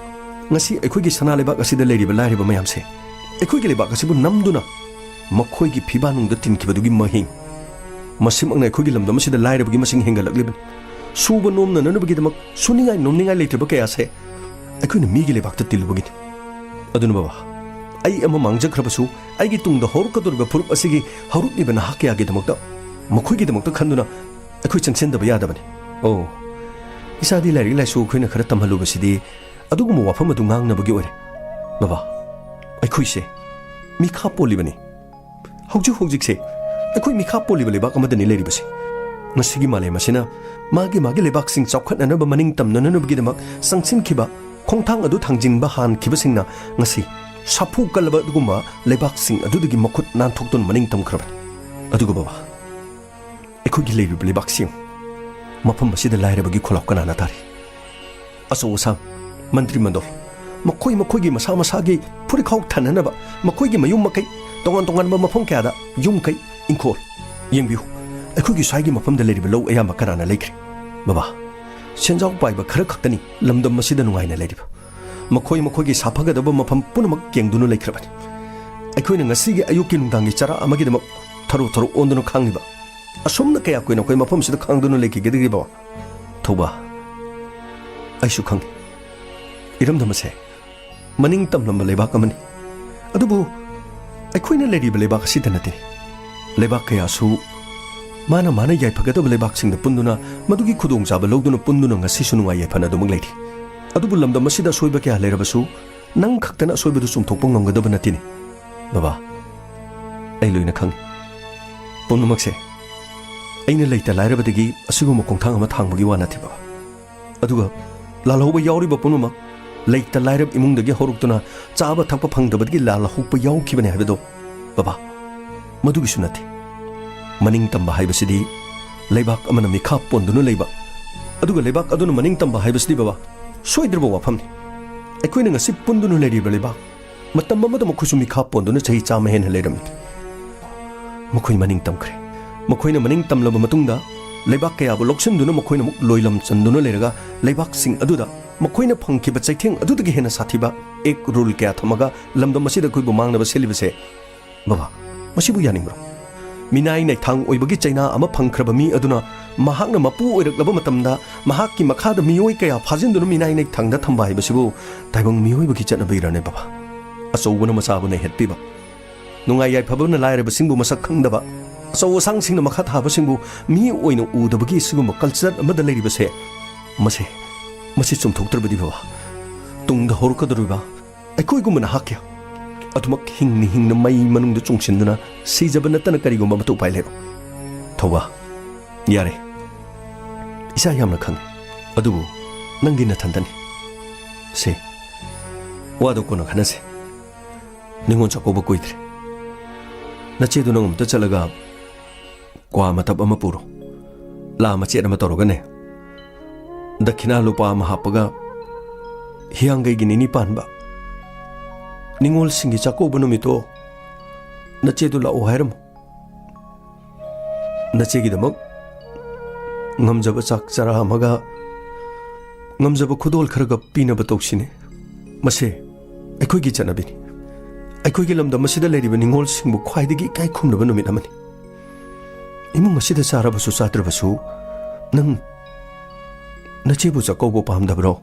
ngasi ꯑꯩꯈꯣꯏꯒꯤ ꯁꯅꯥ ꯂꯩꯕꯥꯛ ꯑꯁꯤꯗ ꯂꯩꯔꯤꯕ ꯂꯥꯏꯔꯕ ꯃꯌꯥꯝꯁꯦ ꯑꯩꯈꯣꯏꯒꯤ ꯂꯩꯕꯥꯛ ꯑꯁꯤꯕꯨ ꯅꯝꯗꯨꯅ ꯃꯈꯣꯏꯒꯤ ꯐꯤꯕꯥꯅꯨꯡꯗ ꯇꯤꯟꯈꯤꯕꯗꯨꯒꯤ ꯃꯍꯤꯡ ꯃꯁꯤꯃꯛꯅ ꯑꯩꯈꯣꯏꯒꯤ ꯂꯝꯗꯝ ꯑꯁꯤꯗ ꯂꯥꯏꯔꯕꯒꯤ ꯃꯁꯤꯡ ꯍꯦꯟꯒꯠꯂꯛꯂꯤꯕꯅꯤ ꯁꯨꯕ ꯅꯣꯝꯅꯅꯕꯒꯤꯗꯃꯛ ꯁꯨꯅꯤꯡꯉꯥꯏ ꯅꯣꯝꯅꯤꯡꯉꯥꯏ ꯂꯩꯇ꯭ꯔꯕ ꯀꯌꯥꯁꯦ ꯑꯩꯈꯣꯏꯅ ꯃꯤꯒꯤ ꯂꯩꯕꯥꯛꯇ ꯇꯤꯜꯂꯨꯕꯒꯤꯅꯤ ꯑꯗꯨꯅ ꯕꯕꯥ ꯑꯩ ꯑꯃ ꯃꯥꯡꯖꯈ꯭ꯔꯕꯁꯨ ꯑꯩꯒꯤ ꯇꯨꯡꯗ ꯍꯧꯔꯛꯀꯗꯧꯔꯤꯕ ꯐꯨꯔꯨꯞ ꯑꯁꯤꯒꯤ ꯍꯧꯔꯛꯂꯤꯕ ꯅꯍꯥ ꯀꯌꯥꯒꯤꯗꯃꯛꯇ ꯃꯈꯣꯏꯒꯤꯗꯃꯛꯇ ꯈꯟꯗꯨꯅ ꯑꯩꯈꯣꯏ ꯆꯪꯁꯤꯟꯗꯕ ꯌꯥꯗꯕꯅꯤ ꯑꯣ ꯏꯁꯥꯗꯤ ꯂꯥꯏꯔꯤꯛ ꯂꯥꯏꯁꯨ ꯑꯩꯈꯣꯏꯅ ꯈꯔ ꯇꯝꯍꯜꯂꯨꯕꯁꯤꯗꯤ ꯑꯗꯨꯒꯨꯝꯕ ꯋꯥꯐꯝ ꯑꯗꯨ ꯉꯥꯡꯅꯕꯒꯤ ꯑꯣꯏꯔꯦ ꯕꯕꯥ ꯑꯩꯈꯣꯏꯁꯦ ꯃꯤꯈꯥ ꯄꯣꯜꯂꯤꯕꯅꯤ ꯍꯧꯖꯤꯛꯁꯦ ꯑꯩꯈꯣꯏ ꯃꯤꯈꯥ ꯄꯣꯜꯂꯤꯕ ꯂꯩꯕꯥꯛ ꯑꯃꯗꯅꯤ ꯂꯩꯔꯤꯕꯁꯦ ꯉꯁꯤꯒꯤ ꯃꯥꯂꯦꯝ ꯑꯁꯤꯅ ꯃꯥꯒꯤ ꯂꯩꯕꯥꯛꯁꯤꯡ ꯆꯥꯎꯈꯠꯅꯅꯕ ꯃꯅꯤꯡ ꯇꯝꯅꯅꯕꯒꯤꯗꯃꯛ ꯆꯪꯁꯤꯟꯈꯤꯕ ꯈꯣꯡꯊꯥꯡ ꯑꯗꯨ ꯊꯥꯡꯖꯤꯟꯕ ꯍꯥꯟꯈꯤꯕꯁꯤꯡꯅ ꯉꯁꯤ ꯁꯥꯐꯨ ꯀꯜꯂꯕ ꯑꯗꯨꯒꯨꯝꯕ ꯂꯩꯕꯥꯛꯁꯤꯡ ꯑꯗꯨꯗꯒꯤ ꯃꯈꯨꯠ ꯅꯥꯟꯊꯣꯛꯇꯨꯅ ꯃꯅꯤꯡ ꯇꯝꯈ꯭ꯔꯕꯅꯤ ꯑꯗꯨꯒ ꯕꯕꯥ ꯑꯩꯈꯣꯏꯒꯤ ꯂꯩꯔꯤꯕ ꯂꯩꯕꯥꯛꯁꯤꯡ ꯃꯐꯝ ꯑꯁꯤꯗ ꯂꯥꯏꯔꯕꯒꯤ ꯈꯨꯜꯂꯥꯎ ꯀꯅꯥꯅ ꯇꯥꯔꯤ ꯑꯆꯧ ꯑꯁꯥꯡ ꯃꯟꯇ꯭ꯔꯤ ꯃꯟꯗꯣꯜ ꯃꯈꯣꯏꯒꯤ ꯃꯁꯥ ꯃꯁꯥꯒꯤ ꯐꯨꯔꯤꯈꯥꯎ ꯊꯟꯅꯅꯕ ꯃꯈꯣꯏꯒꯤ ꯃꯌꯨꯝ ꯃꯀꯩ ꯇꯣꯉꯥꯟ ꯇꯣꯉꯥꯟꯕ ꯃꯐꯝ ꯀꯌꯥꯗ ꯌꯨꯝ ꯀꯩ ꯏꯪꯈꯣꯜ ꯌꯦꯡꯕꯤꯌꯨ ꯑꯩꯈꯣꯏꯒꯤ ꯁ꯭ꯋꯥꯏꯒꯤ ꯃꯐꯝꯗ ꯂꯩꯔꯤꯕ ꯂꯧ ꯑꯌꯥꯝꯕ ꯀꯅꯥꯅ ꯂꯩꯈ꯭ꯔꯦ ꯕꯕꯥ ꯁꯦꯟꯖꯥꯎ ꯄꯥꯏꯕ ꯈꯔ ꯈꯛꯇꯅꯤ ꯂꯝꯗꯝ ꯑꯁꯤꯗ ꯅꯨꯡꯉꯥꯏꯅ ꯂꯩꯔꯤꯕ ꯃꯈꯣꯏꯒꯤ ꯁꯥꯐꯒꯗꯕ ꯃꯐꯝ ꯄꯨꯝꯅꯃꯛ ꯌꯦꯡꯗꯨꯅ ꯂꯩꯈ꯭ꯔꯕꯅꯤ ꯑꯩꯈꯣꯏꯅ ꯉꯁꯤꯒꯤ ꯑꯌꯨꯛꯀꯤ ꯅꯨꯡꯗꯥꯡꯒꯤ ꯆꯔꯥ ꯑꯃꯒꯤꯗꯃꯛ ꯊꯔꯨ ꯑꯣꯟꯗꯨꯅ ꯈꯥꯡꯂꯤꯕ ꯑꯁꯨꯝꯅ ꯀꯌꯥ ꯀꯨꯏꯅ ꯑꯩꯈꯣꯏ ꯃꯐꯝꯁꯤꯗ ꯈꯥꯡꯗꯨꯅ ꯂꯩꯈꯤꯒꯗꯒꯦ ꯕꯕꯥ ꯊꯧꯕꯥ ꯑꯩꯁꯨ ꯈꯪꯉꯤ ꯏꯔꯝꯗꯝ ꯑꯁꯦ ꯃꯅꯤꯡ ꯇꯝꯂꯝꯕ ꯂꯩꯕꯥꯛ ꯑꯃꯅꯤ ꯑꯗꯨꯕꯨ ꯑꯩꯈꯣꯏꯅ ꯂꯩꯔꯤꯕ ꯂꯩꯕꯥꯛ ꯑꯁꯤꯗ ꯅꯠꯇꯦ ꯂꯩꯕꯥꯛ ꯀꯌꯥꯁꯨ ꯃꯥꯅ ꯌꯥꯏꯐꯒꯗꯕ ꯂꯩꯕꯥꯛꯁꯤꯡꯗ ꯄꯨꯟꯗꯨꯅ ꯃꯗꯨꯒꯤ ꯈꯨꯗꯣꯡꯆꯥꯕ ꯂꯧꯗꯨꯅ ꯄꯨꯟꯗꯨꯅ ꯉꯁꯤꯁꯨ ꯅꯨꯡꯉꯥꯏ ꯌꯥꯏꯐꯅ ꯑꯗꯨꯃꯛ ꯂꯩꯔꯤ ꯑꯗꯨꯕꯨ ꯂꯝꯗꯝ ꯑꯁꯤꯗ ꯑꯁꯣꯏꯕ ꯀꯌꯥ ꯂꯩꯔꯕꯁꯨ ꯅꯪ ꯈꯛꯇꯅ ꯑꯁꯣꯏꯕꯗꯨ ꯆꯨꯝꯊꯣꯛꯄ ꯉꯝꯒꯗꯕ ꯅꯠꯇꯦꯅꯦ ꯕꯕꯥ ꯑꯩ ꯂꯣꯏꯅ ꯈꯪꯉꯤ ꯄꯨꯝꯅꯃꯛꯁꯦ ꯑꯩꯅ ꯂꯩꯇ ꯂꯥꯏꯔꯕꯗꯒꯤ ꯑꯁꯤꯒꯨꯝꯕ ꯈꯣꯡꯊꯥꯡ ꯑꯃ ꯊꯥꯡꯕꯒꯤ ꯋꯥ ꯅꯠꯇꯦ ꯕꯕꯥ ꯑꯗꯨꯒ ꯂꯥꯜꯍꯧꯕ ꯌꯥꯎꯔꯤꯕ ꯄꯨꯝꯅꯃꯛ ꯂꯩꯇ ꯂꯥꯏꯔꯕ ꯏꯃꯨꯡꯗꯒꯤ ꯍꯧꯔꯛꯇꯨꯅ ꯆꯥꯕ ꯊꯛꯄ ꯐꯪꯗꯕꯗꯒꯤ ꯂꯥꯜꯍꯧꯕ ꯌꯥꯎꯈꯤꯕꯅꯤ ꯍꯥꯏꯕꯗꯣ ꯕꯕꯥ ꯃꯗꯨꯒꯤꯁꯨ ꯅꯠꯇꯦ ꯃꯅꯤꯡ ꯇꯝꯕ ꯍꯥꯏꯕꯁꯤꯗꯤ ꯂꯩꯕꯥꯛ ꯑꯃꯅ ꯃꯤꯈꯥ ꯄꯣꯟꯗꯨꯅ ꯂꯩꯕ ꯑꯗꯨꯒ ꯂꯩꯕꯥꯛ ꯑꯗꯨꯅ ꯃꯅꯤꯡ ꯇꯝꯕ ꯍꯥꯏꯕꯁꯤꯗꯤ ꯕꯕꯥ ꯁꯣꯏꯗ꯭ꯔꯕ ꯋꯥꯐꯝꯅꯤ ꯑꯩꯈꯣꯏꯅ ꯉꯁꯤ ꯄꯨꯟꯗꯨꯅ ꯂꯩꯔꯤꯕ ꯂꯩꯕꯥꯛ ꯃꯇꯝ ꯑꯃꯗ ꯃꯈꯣꯏꯁꯨ ꯃꯤꯈꯥ ꯄꯣꯟꯗꯨꯅ ꯆꯍꯤ 100 ꯍꯦꯟꯅ ꯂꯩꯔꯝꯃꯤ ꯃꯈꯣꯏ ꯃꯅꯤꯡ ꯇꯝꯈ꯭ꯔꯦ ꯃꯈꯣꯏꯅ ꯃꯅꯤꯡ ꯇꯝꯂꯕ ꯃꯇꯨꯡꯗ ꯂꯩꯕꯥꯛ ꯀꯌꯥꯕꯨ ꯂꯧꯁꯤꯟꯗꯨꯅ ꯃꯈꯣꯏꯅ ꯑꯃꯨꯛ ꯂꯣꯏꯂꯝ ꯆꯟꯗꯨꯅ ꯂꯩꯔꯒ ꯂꯩꯕꯥꯛꯁꯤꯡ ꯑꯗꯨꯗ ꯃꯈꯣꯏꯅ ꯐꯪꯈꯤꯕ ꯆꯩꯊꯦꯡ ꯑꯗꯨꯗꯒꯤ ꯍꯦꯟꯅ ꯁꯥꯊꯤꯕ ꯑꯦꯛ ꯔꯨꯜ ꯀꯌꯥ ꯊꯝꯃꯒ ꯂꯝꯗꯝ ꯑꯁꯤꯗ ꯑꯩꯈꯣꯏꯕꯨ ꯃꯥꯡꯅꯕ ꯁꯤꯜꯂꯤꯕꯁꯦ ꯕꯕꯥ ꯃꯁꯤꯕꯨ ꯌꯥꯅꯤꯡꯕ꯭ꯔꯣ ꯃꯤꯅꯥꯏ ꯅꯩꯊꯥꯡ ꯑꯣꯏꯕꯒꯤ ꯆꯩꯅꯥ ꯑꯃ ꯐꯪꯈ꯭ꯔꯕ ꯃꯤ ꯑꯗꯨꯅ ꯃꯍꯥꯛꯅ ꯃꯄꯨ ꯑꯣꯏꯔꯛꯂꯕ ꯃꯇꯝꯗ ꯃꯍꯥꯛꯀꯤ ꯃꯈꯥꯗ ꯃꯤꯑꯣꯏ ꯀꯌꯥ ꯐꯥꯖꯤꯟꯗꯨꯅ ꯃꯤꯅꯥꯏ ꯅꯩꯊꯥꯡꯗ ꯊꯝꯕ ꯍꯥꯏꯕꯁꯤꯕꯨ ꯇꯥꯏꯕꯪ ꯃꯤꯑꯣꯏꯕꯒꯤ ꯆꯠꯅꯕꯤꯔꯅꯦ ꯕꯕꯥ ꯑꯆꯧꯕꯅ ꯃꯆꯥꯕꯨ ꯅꯩꯍꯠꯄꯤꯕ ꯅꯨꯡꯉꯥꯏ ꯌꯥꯏꯐꯕꯅ ꯂꯥꯏꯔꯕꯁꯤꯡꯕꯨ ꯃꯁꯛ ꯈꯪꯗꯕ ꯑꯆꯧ ꯑꯁꯥꯡꯁꯤꯡꯅ ꯃꯈꯥ ꯊꯥꯕꯁꯤꯡꯕꯨ ꯃꯤ ꯑꯣꯏꯅ ꯎꯗꯕꯒꯤ ꯑꯁꯤꯒꯨꯝꯕ ꯀꯜꯆꯔ ꯑꯃꯗ ꯂꯩꯔꯤꯕꯁꯦ ꯃꯁꯤ ꯆꯨꯝꯊꯣꯛꯇ꯭ꯔꯕꯗꯤ ꯕꯕꯥ ꯇꯨꯡꯗ ꯍꯧꯔꯛꯀꯗꯧꯔꯤꯕ ꯑꯩꯈꯣꯏꯒꯨꯝꯕ ꯅꯍꯥꯛ ꯀꯌꯥ ꯑꯗꯨꯃꯛ ꯍꯤꯡꯅ ꯃꯩ ꯃꯅꯨꯡꯗ ꯆꯨꯡꯁꯤꯟꯗꯨꯅ ꯁꯤꯖꯕ ꯅꯠꯇꯅ ꯀꯔꯤꯒꯨꯝꯕ ꯃꯇꯨ ꯎꯄꯥꯏ ꯂꯩꯔꯣ ꯊꯧꯕꯥ ꯌꯥꯔꯦ ꯏꯁꯥ ꯌꯥꯝꯅ ꯈꯪꯉꯤ ꯑꯗꯨꯕꯨ ꯅꯪꯗꯤ ꯅꯊꯟꯇꯅꯤ ꯁꯦ ꯋꯥꯗꯣ ꯀꯣꯟꯅ ꯈꯟꯅꯁꯦ ꯅꯤꯡꯉꯣꯜ ꯆꯥꯛꯀꯧꯕ ꯀꯨꯏꯗ꯭ꯔꯦ ꯅꯆꯦꯗꯨ ꯅꯪ ꯑꯃꯨꯛꯇ ꯆꯠꯂꯒ ꯀ꯭ꯋꯥ ꯃꯇꯞ ꯑꯃ ꯄꯨꯔꯣ ꯂꯥ ꯃꯆꯦꯠ ꯑꯃ ꯇꯧꯔꯒꯅꯦ ꯗꯈꯤꯅꯥ ꯂꯨꯄꯥ ꯑꯃ ꯍꯥꯞꯄꯒ ꯍꯤꯌꯥꯡꯒꯩꯒꯤ ꯅꯤꯅꯤ ꯄꯥꯟꯕ ꯅꯤꯡꯉꯣꯜꯁꯤꯡꯒꯤ ꯆꯥꯛꯀꯧꯕ ꯅꯨꯃꯤꯠꯇꯣ ꯅꯆꯦꯗꯨ ꯂꯥꯛꯑꯣ ꯍꯥꯏꯔꯝꯃꯨ ꯅꯆꯦꯒꯤꯗꯃꯛ ꯉꯝꯖꯕ ꯆꯥꯛ ꯆꯔꯥ ꯑꯃꯒ ꯉꯝꯖꯕ ꯈꯨꯗꯣꯜ ꯈꯔꯒ ꯄꯤꯅꯕ ꯇꯧꯁꯤꯅꯦ ꯃꯁꯦ ꯑꯩꯈꯣꯏꯒꯤ ꯆꯠꯅꯕꯤꯅꯤ ꯑꯩꯈꯣꯏꯒꯤ ꯂꯝꯗꯝ ꯑꯁꯤꯗ ꯂꯩꯔꯤꯕ ꯅꯤꯡꯉꯣꯜꯁꯤꯡꯕꯨ ꯈ꯭ꯋꯥꯏꯗꯒꯤ ꯏꯀꯥꯏ ꯈꯨꯝꯅꯕ ꯅꯨꯃꯤꯠ ꯑꯃꯅꯤ imung asida charabasu chatrabasu nang nachibu chakaubo pamdabro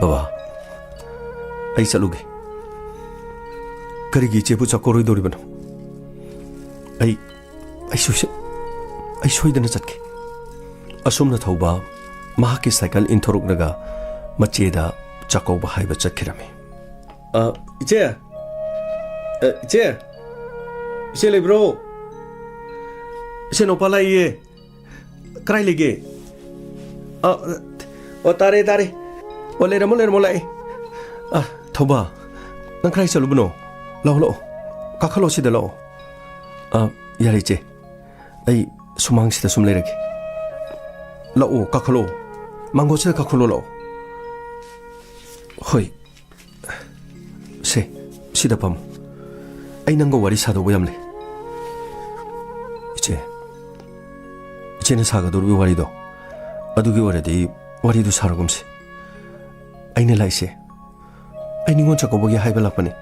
baba ai chaluge karigi chebu chakoroi doribano ai soidana chatke asumna thauba mahaki cycle inthoruknaga macheda chakauba haiba chakhirame iche lebro iche no palaiye krai lege tare o leramo lai thauba nang krai chalubno lo kakhalo sida lo yare che ai sumang sida sum lerege lo kakhalo mango sida kakhalo lo hoi se sida pam ai nang go wari sado boyamle ichena saga dorbi wari do adugi waradi wari du saragumse aine laise ai ningon chakobogi haiba lakpani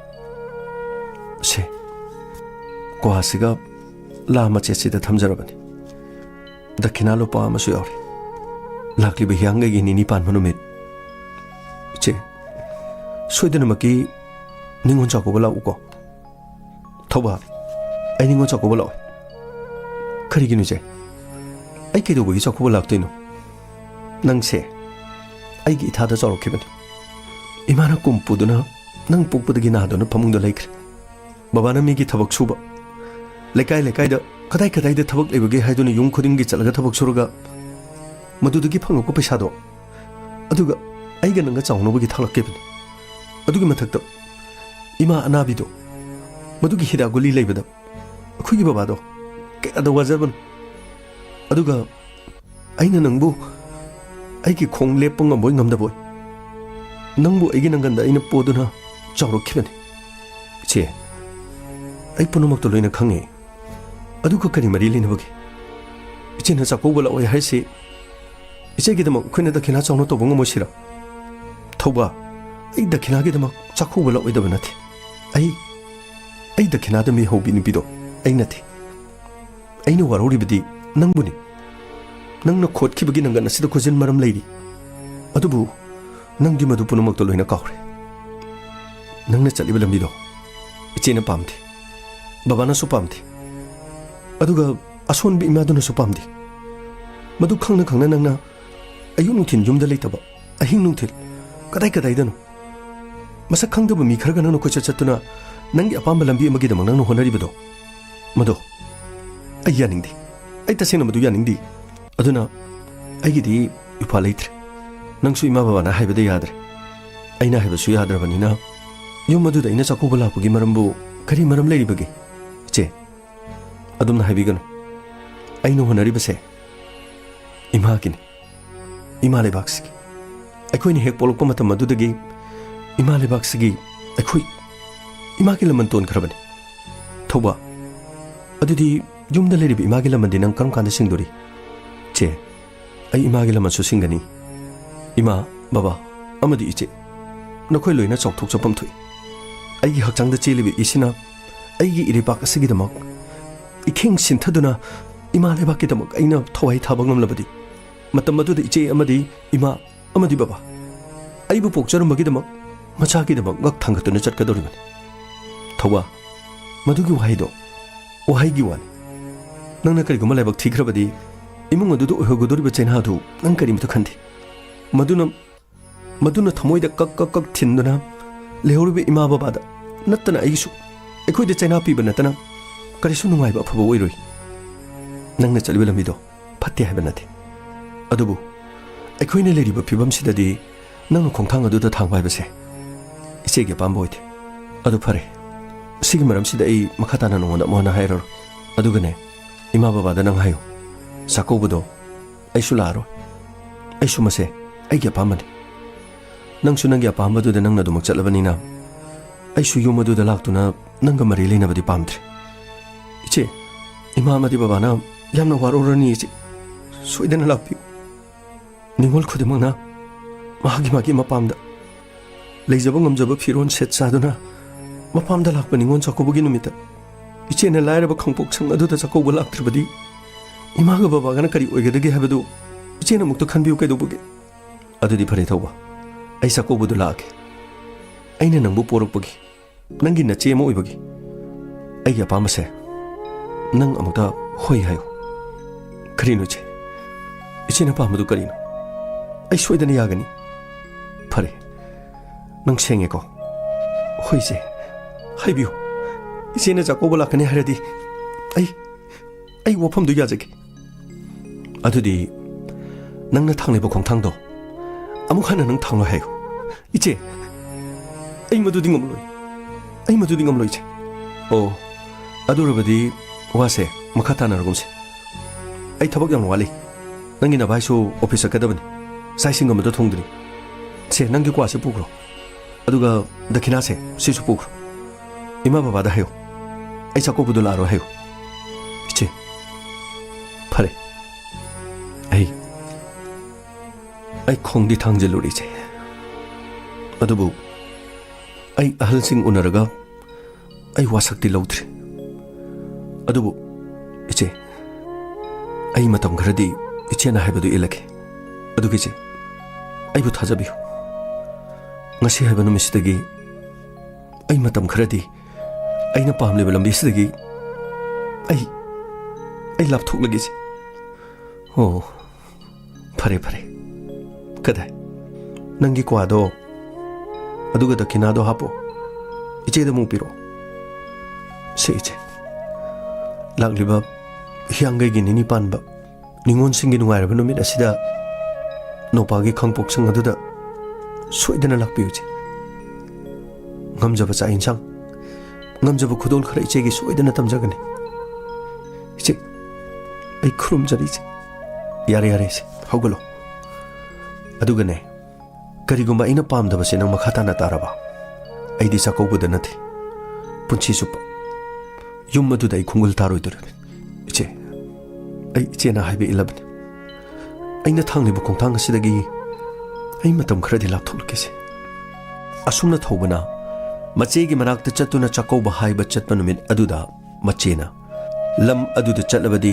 se kwasiga lama chechida thamjarabani dakhina lo pa amasu yawri lakli be hyanga gi nini pan manumit che soidana maki ningon chakobola uko thoba ai ningon chakobola kariginu je ai kedo bogi chakobola laktoino nangse ai gi thada chorokibani imana kumpuduna nang pukpudagi nadona pamungda laikre babana migi thabak suba lekai da kadai da thabak lebage haiduna yung khudingi chalaga thabak suruga madudagi phangko paisa do aduga aiga nanga chawnobagi thalakkebani adugi mathakta ima anabi do madugi hida guli leibada khugi baba do ke ada wajaban aduga aina nangbu aigi khong lepanga boy ngamda boy nangbu aigi nanganda aina poduna chawrokhibani che ai punumak to loina khange aduga kari mari linabagi ichena chakobala oi haisi ichegi dama khune da khina chawno to bonga mosira thoba ai da khina gi dama chakobala oi da banati ai da khina da mi hobi ni bido ai nati ai no warori bidi nangbuni nangna khotkibagi nangana sida khojin maram leiri adubu nangdi madu punumak to loina kawre nangna chaliba lambido ichena pamdi babana su pamdi aduga ason bi imaduna su pamdi madu khangna nangna ayu nungthin yumda leitaba ahing nungthil kadai dano masa khangdaba mi kharaga nangna khocha chatuna nangi apamba lambi amagi da nangna honaribado madu ai yaningdi ai tasena madu yaningdi aduna aigidi upa leitre nangsu ima baba na haibada yadre aina haibasu yadrabanina yum madu da ina chakoba lapagi marambu kari maram leiribagi che adumna haibiganu aina honaribase ima lebaksigi akhoi ni hek polokpa matam madudagi ima lebaksigi akhoi ima ki laman ton kharabani thoba adudi yumda leiribi ima ki laman dinang karam kanda singdori che ai ima gi laman su singani ima baba amadi iche nakhoi loina chokthok chapam thui ai gi hakchang da chelibi isina ai gi iripak asigi damak ikhing sinthaduna ima lebak ki damak aina thawai thabangam labadi matam madu da iche amadi ima amadi baba ai bu pokcharam bagi damak macha ki damak gak thangatuna chatkadori bani thawa madu gi wahaido wahai gi wan nangna kari guma lebak thikrabadi imung adu hogodori bachena adu nang kari mita khandi maduna thamoida kak thinduna lehoribe ima baba da nattana aisu ekhoi de chena pi banatana kari su nungai ba phabo oiroi nangna chalibe lambido phatte hai banate adubu ekhoi ne leriba phibam sidadi nangna khongthang adu da thangbai base isege pamboide adu phare sigi maram sida ei makhatana nongona mohana hairo adugane ima baba da nang hayo sakobudo aisu laro aisu mase aigi apamani nangsu nangi apamadu da nangna dumak chatlabanina aisu yumadu da laktuna nanga mari leinabadi pamdre iche ima amadi baba na yamna warorani iche soidana lakpi ningol khudimangna magi mapamda leijaba ngamjaba phiron set saduna mapamda lakpa ningon chakobugi numita इचेना लायरब खंपोक संग अदुदा चकौब लाक्त्रबदी इमागा बाबागना करी ओइगदगे हाबदु इचेना मुक्तो खनबिउ कैदोबगे अदुदी फरे थौबा ऐ चकौबदु लागे ऐना नंबु पोरकपगी नंगी नचे म ओइबगी ऐ अपामसे नंग अमुक्ता होय हायो करिनो चे इचेना पामदु करिनो ऐ सोइदना यागनी फरे नंग सेंगेको होय चे हाइबिउ इचेना चकौब लाकनी हारदी ऐ वफमदु याजगे अदुदी नंगना थांलेबो खोंथांदो अमुक हाना नंग थांलो हायो इचे ऐ मदुदी ngomloi che ओ अदुरबदी वासे मखा तानारगुमसे ऐ थबक याम वाली नंगी ना भाइसो ऑफिस कदबनी साइसिंग गमदो थोंगद्री से नंगी क्वासे पुग्रो अदुगा दखिना से सिसु पुग्रो इमा बाबा दा हायो ऐ चकौबदु लारो हायो इचे फरे ऐ खोंगदी थांगजेलुरी चे अदुबु ऐ अहलसिंग उनरगा ऐ वासक्ति लौद्री अदुबु इचे ऐ मतम खरदी इचेना हाइबदु इलगे अदुगे चे ऐबु थाजबियो ngasi हाइबा नुमिसदगी ऐ मतम खरदी ऐना पामलेबा लंबिसदगी ऐ लापथोकलगे चे ओ फरे कदाय नंगी क्वादो अदुगा दखिनादो हापो इचेदा मुपिरो से इचे लाक्लिबा हियांगैगी निनी पानबा निंगोन सिंगी नुंगाइरबा नुमित असिदा नोपागी खंगपोक संग अदुदा सोइदना लाक्पियुचे ngamjaba cha insang ngamjaba khudol khara ichegi soidana tamjagani iche ai khrum jari che yare se hogolo adugane karigumba ina pamdaba se nang makhata na taraba aidi sakobуда nathi punchi supa yum madu dai khungul taroi dur iche ai iche na haibe 11 aina thangni bu khongthang asidagi ai matam khara di lap thulke se asumna thobana मचेगी मनाक्ता चतुना चकौबा हाइबा चतपा नुमित अदुदा मचेना लम अदुदा चतलबदी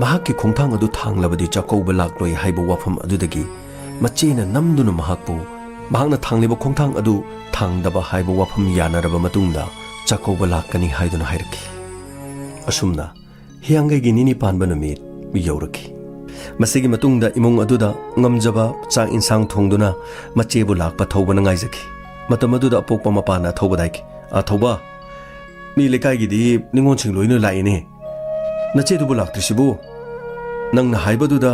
महाक्की खोंथांग अदु थांगलबदी चकौबा लाक्लोय हाइबा वाफम अदुदगी मचेना नमदुना महाक्पु महाक्ना थांगलिबा खोंथांग अदु थांगदबा हाइबा वाफम यानरबा मतुंगदा चकौबा लाक्कनी हाइदुना हाइरकी असुमना हियांगैगी निनी Panba नुमित यौरकी मसेगी मतुंगदा इमुंग अदुदा ngamjaba chang insang thongduna machebu lakpa thobana ngaijaki मतमदुदा अपोक्पा मपाना थौबदाइकी थौबा मी लेकाइगिदी निंगोन सिंग लोइनो लाइने नचेदुबु लाक्त्रिसिबु नंगना हाइबदुदा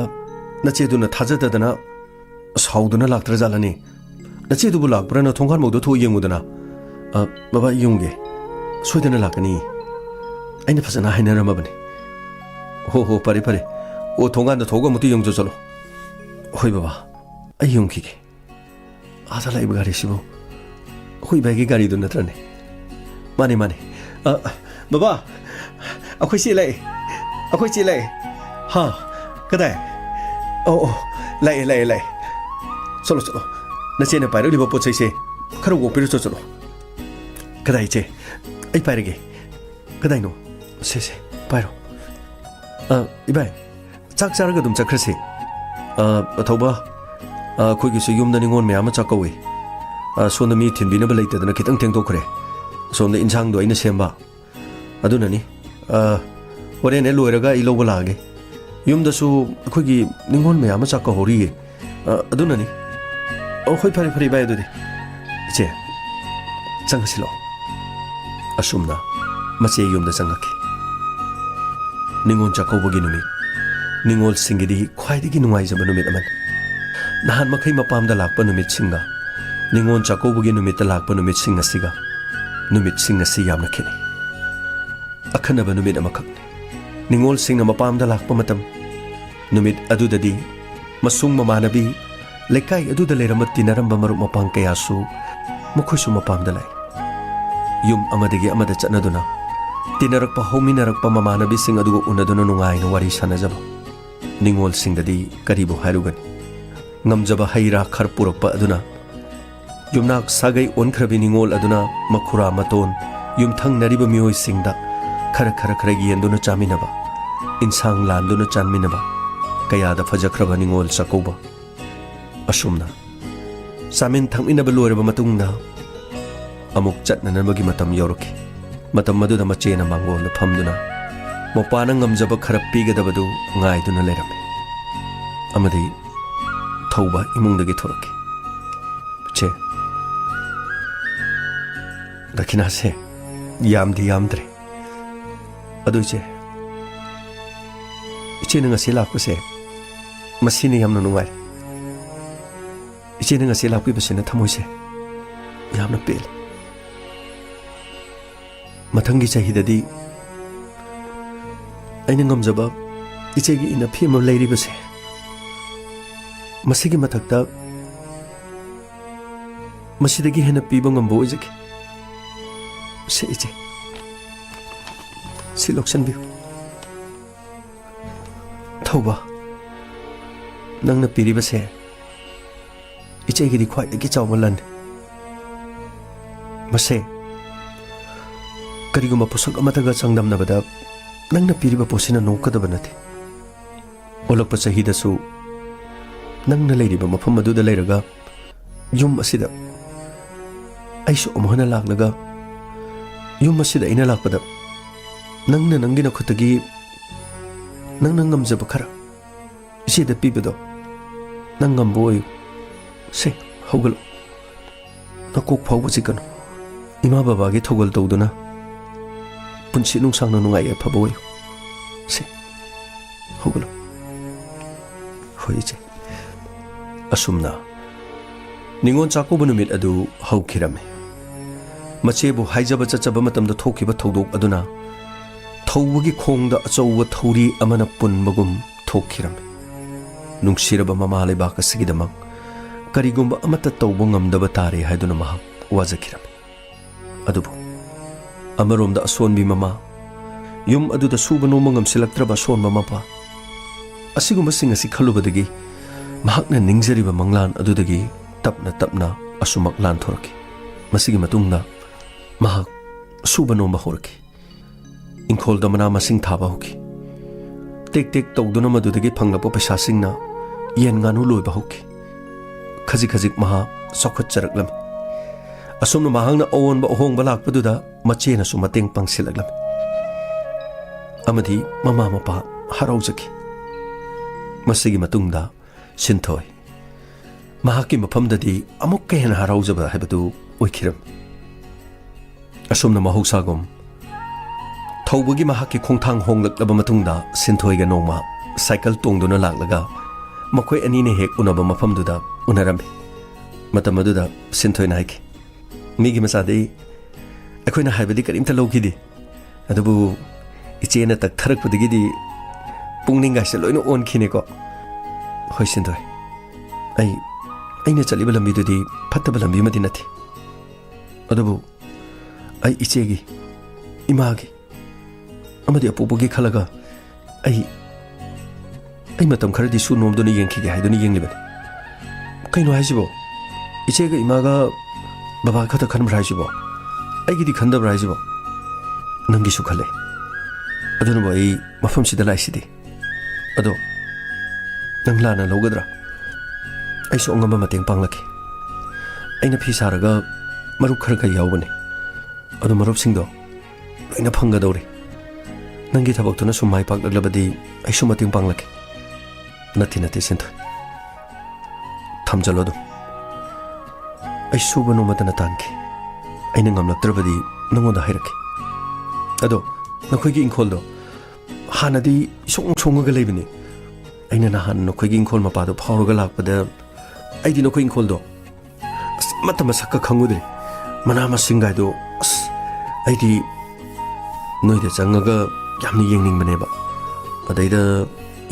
नचेदुना थाजददना साउदुना लाक्त्रा जालानी नचेदुबु लाक्ब्राना थोंगान मौदो थो येंगुदना बाबा युंगे सोइदना लाकनी आइना फसना हाइनरमबनी हो परे ओ थोंगान द थोगा मुति यंगजो चलो होय बाबा आई युंगकीगे आजा लाइब गारिसिबु होई बाइगी गाड़ी दो नत्रने माने बाबा अखोई चिलाई हाँ कदाय ओ लाई चलो नचे ने पाइरो लिबो पोचै से खरो गोपिरो चलो कदाय चे आई पाइरगे कदाय नो से पाइरो इबाय चाक चारगा दुम चखरसे थौबा खोइगिसु युमदा निंगोन म्याम चकौवे सोना मी थिनबिनबा लेतदना खितंग थेंगदोखरे सोमदा इंसांगदो आइना सेमबा अदुननी होरेने लोइरगा इ लौबा लागे युमदसु अखोइगी निंगोन मयाम चाका होरिगे अदुननी ओखोइ फरे बाय अदुदि इचे चंगसिलो असुमना मचे युमदा चंगकी निंगोन चाकौबगी नुमि निंगोल सिंगिदी ख्वाइदगी नुंगाइजबा नुमित अमन नहान मखै मपामदा लाक्पा नुमित सिंगा निंगोन चाकौबगी नुमित लाक्पा नुमित सिंग असिगा नुमित सिंग असि यामना खेने अखनबा नुमित अमखकने निंगोल सिंग मपामदा लाक्पा मतम नुमित अदुददी मसुंग ममानबी लेकाई अदुदा लेरमत तिनरंबा मरुप मपांग कयासु मखोइसु मपामदा लाई युम अमदगी अमदा चतनदुना तिनरकपा होमिनरकपा ममानबी सिंग अदुगा उनदुना नुंगाइना वारी सानजबा निंगोल सिंगददी करीबो हारुगन ngamjaba haira khar purakpa aduna yumnak sagai onkhrabi ningol aduna makhura maton yumthang nariba mioi singda खरा येंदुना चामिनबा इंसांग लांदुना चानमिनबा कयादा फजख्रबा निंगोल चकौबा असुमना चामिन थंगमिनबा लोरबा मतुंगदा अमुक चटननबगी मतम यौरकी मतम मदुदा मचेना मांगोल फमदुना मोपाना ngamjaba khara pigedabadu ngaiduna lerame amadi thauba imungdagi thoraki che dakina se yamdre adu che iche ngasi lakuse masini yamna nungai iche ngasi lakpi basina thamoise yamna pel mathangi chahidadi aina ngamjaba ichegi ina phima leiri base masigi mathakta masidagi hena piba ngambo ijeki se iche siloksan bi thauba nangna piri base ichegi di khwai gi chawmalan mase kariguma posok amataga sangdam nabada nangna piriba posina nokadaba nate olakpa chahidasu nangna leiriba mafam aduda leiraga yum asida aisu amhana laklaga yum asida ina lakpada nangna nangina khutagi nangna ngamjaba khara isida pibado nangambo ayu se hogalo nakok phawba chikano ima baba gi thogal tawduna punsi nung sang nung ay paboy se hogalo hoije asumna ningon chako bunumit adu hawkhirame machebu haijaba chachaba matamda thokiba thodok aduna thawgi khongda achauwa thori amana punmagum thokhirame nungsiraba mama leba kasigidamang karigumba amata tawbo ngamdaba tare haiduna maha wazakirame adubu amaromda asonbi mama yum aduda suba noma ngamsilaktraba asonba mapa asigumba singasi khalubadagi mahakna ningzariba manglan adudagi tapna asumak lan thoraki masigi matungda mahak suba noma horaki inkolda mana masing thaba hoki tek tawduna madudagi phanglapa paisa singna yen nganu loiba hoki khajik maha sokhat charaklam asumna mahangna awonba ohongba lakpaduda machena su mateng pangsilaglam amadi mama mapa haraujaki masigi matungda sinthoi mahaki maphamdadi amuk kehna haraujaba habadu oikhiram asumna mahogsagum thawbagi mahaki khongthang honglaklaba matungda sinthoi ga noma cycle tongduna laklaga makhoi ani ne hek unaba maphamduda unarambe matamaduda sinthoi na haiki migi masadi akoina haibadi karimta logidi adubu ichena tak tharak pudigidi pungninga se loino on khine ko hoisin doi aina chaliba lambi dudi phattaba lambi madi nathi adubu ai ichegi imagi amadi apupugi khalaga ai matam kharadi su nomdona yengkhige haidoni yengliba kaino haisibo ichega imaga baba khata khanam raijibo aigidi khandab raijibo nangi su khale aduna bai mafam sida laisidi ado nanglana logadra aisu ongamba mateng panglaki aina phi saraga maruk kharaga yawbane ado marup singdo loina phanga dawre nangi thabak tuna sumai pak laglabadi aisu mateng panglaki nati sentha thamjalo do ai suba no matana tanki aina ngamlaktrabadi nangoda hairaki ado nakhoigi inkoldo hanadi songa leibini aina na han nakhoigi inkol mapado phawraga lakpada aidi nakoi inkoldo matama sakka khangudre manama singaido aidi noida changaga yamni yengningbane ba adaida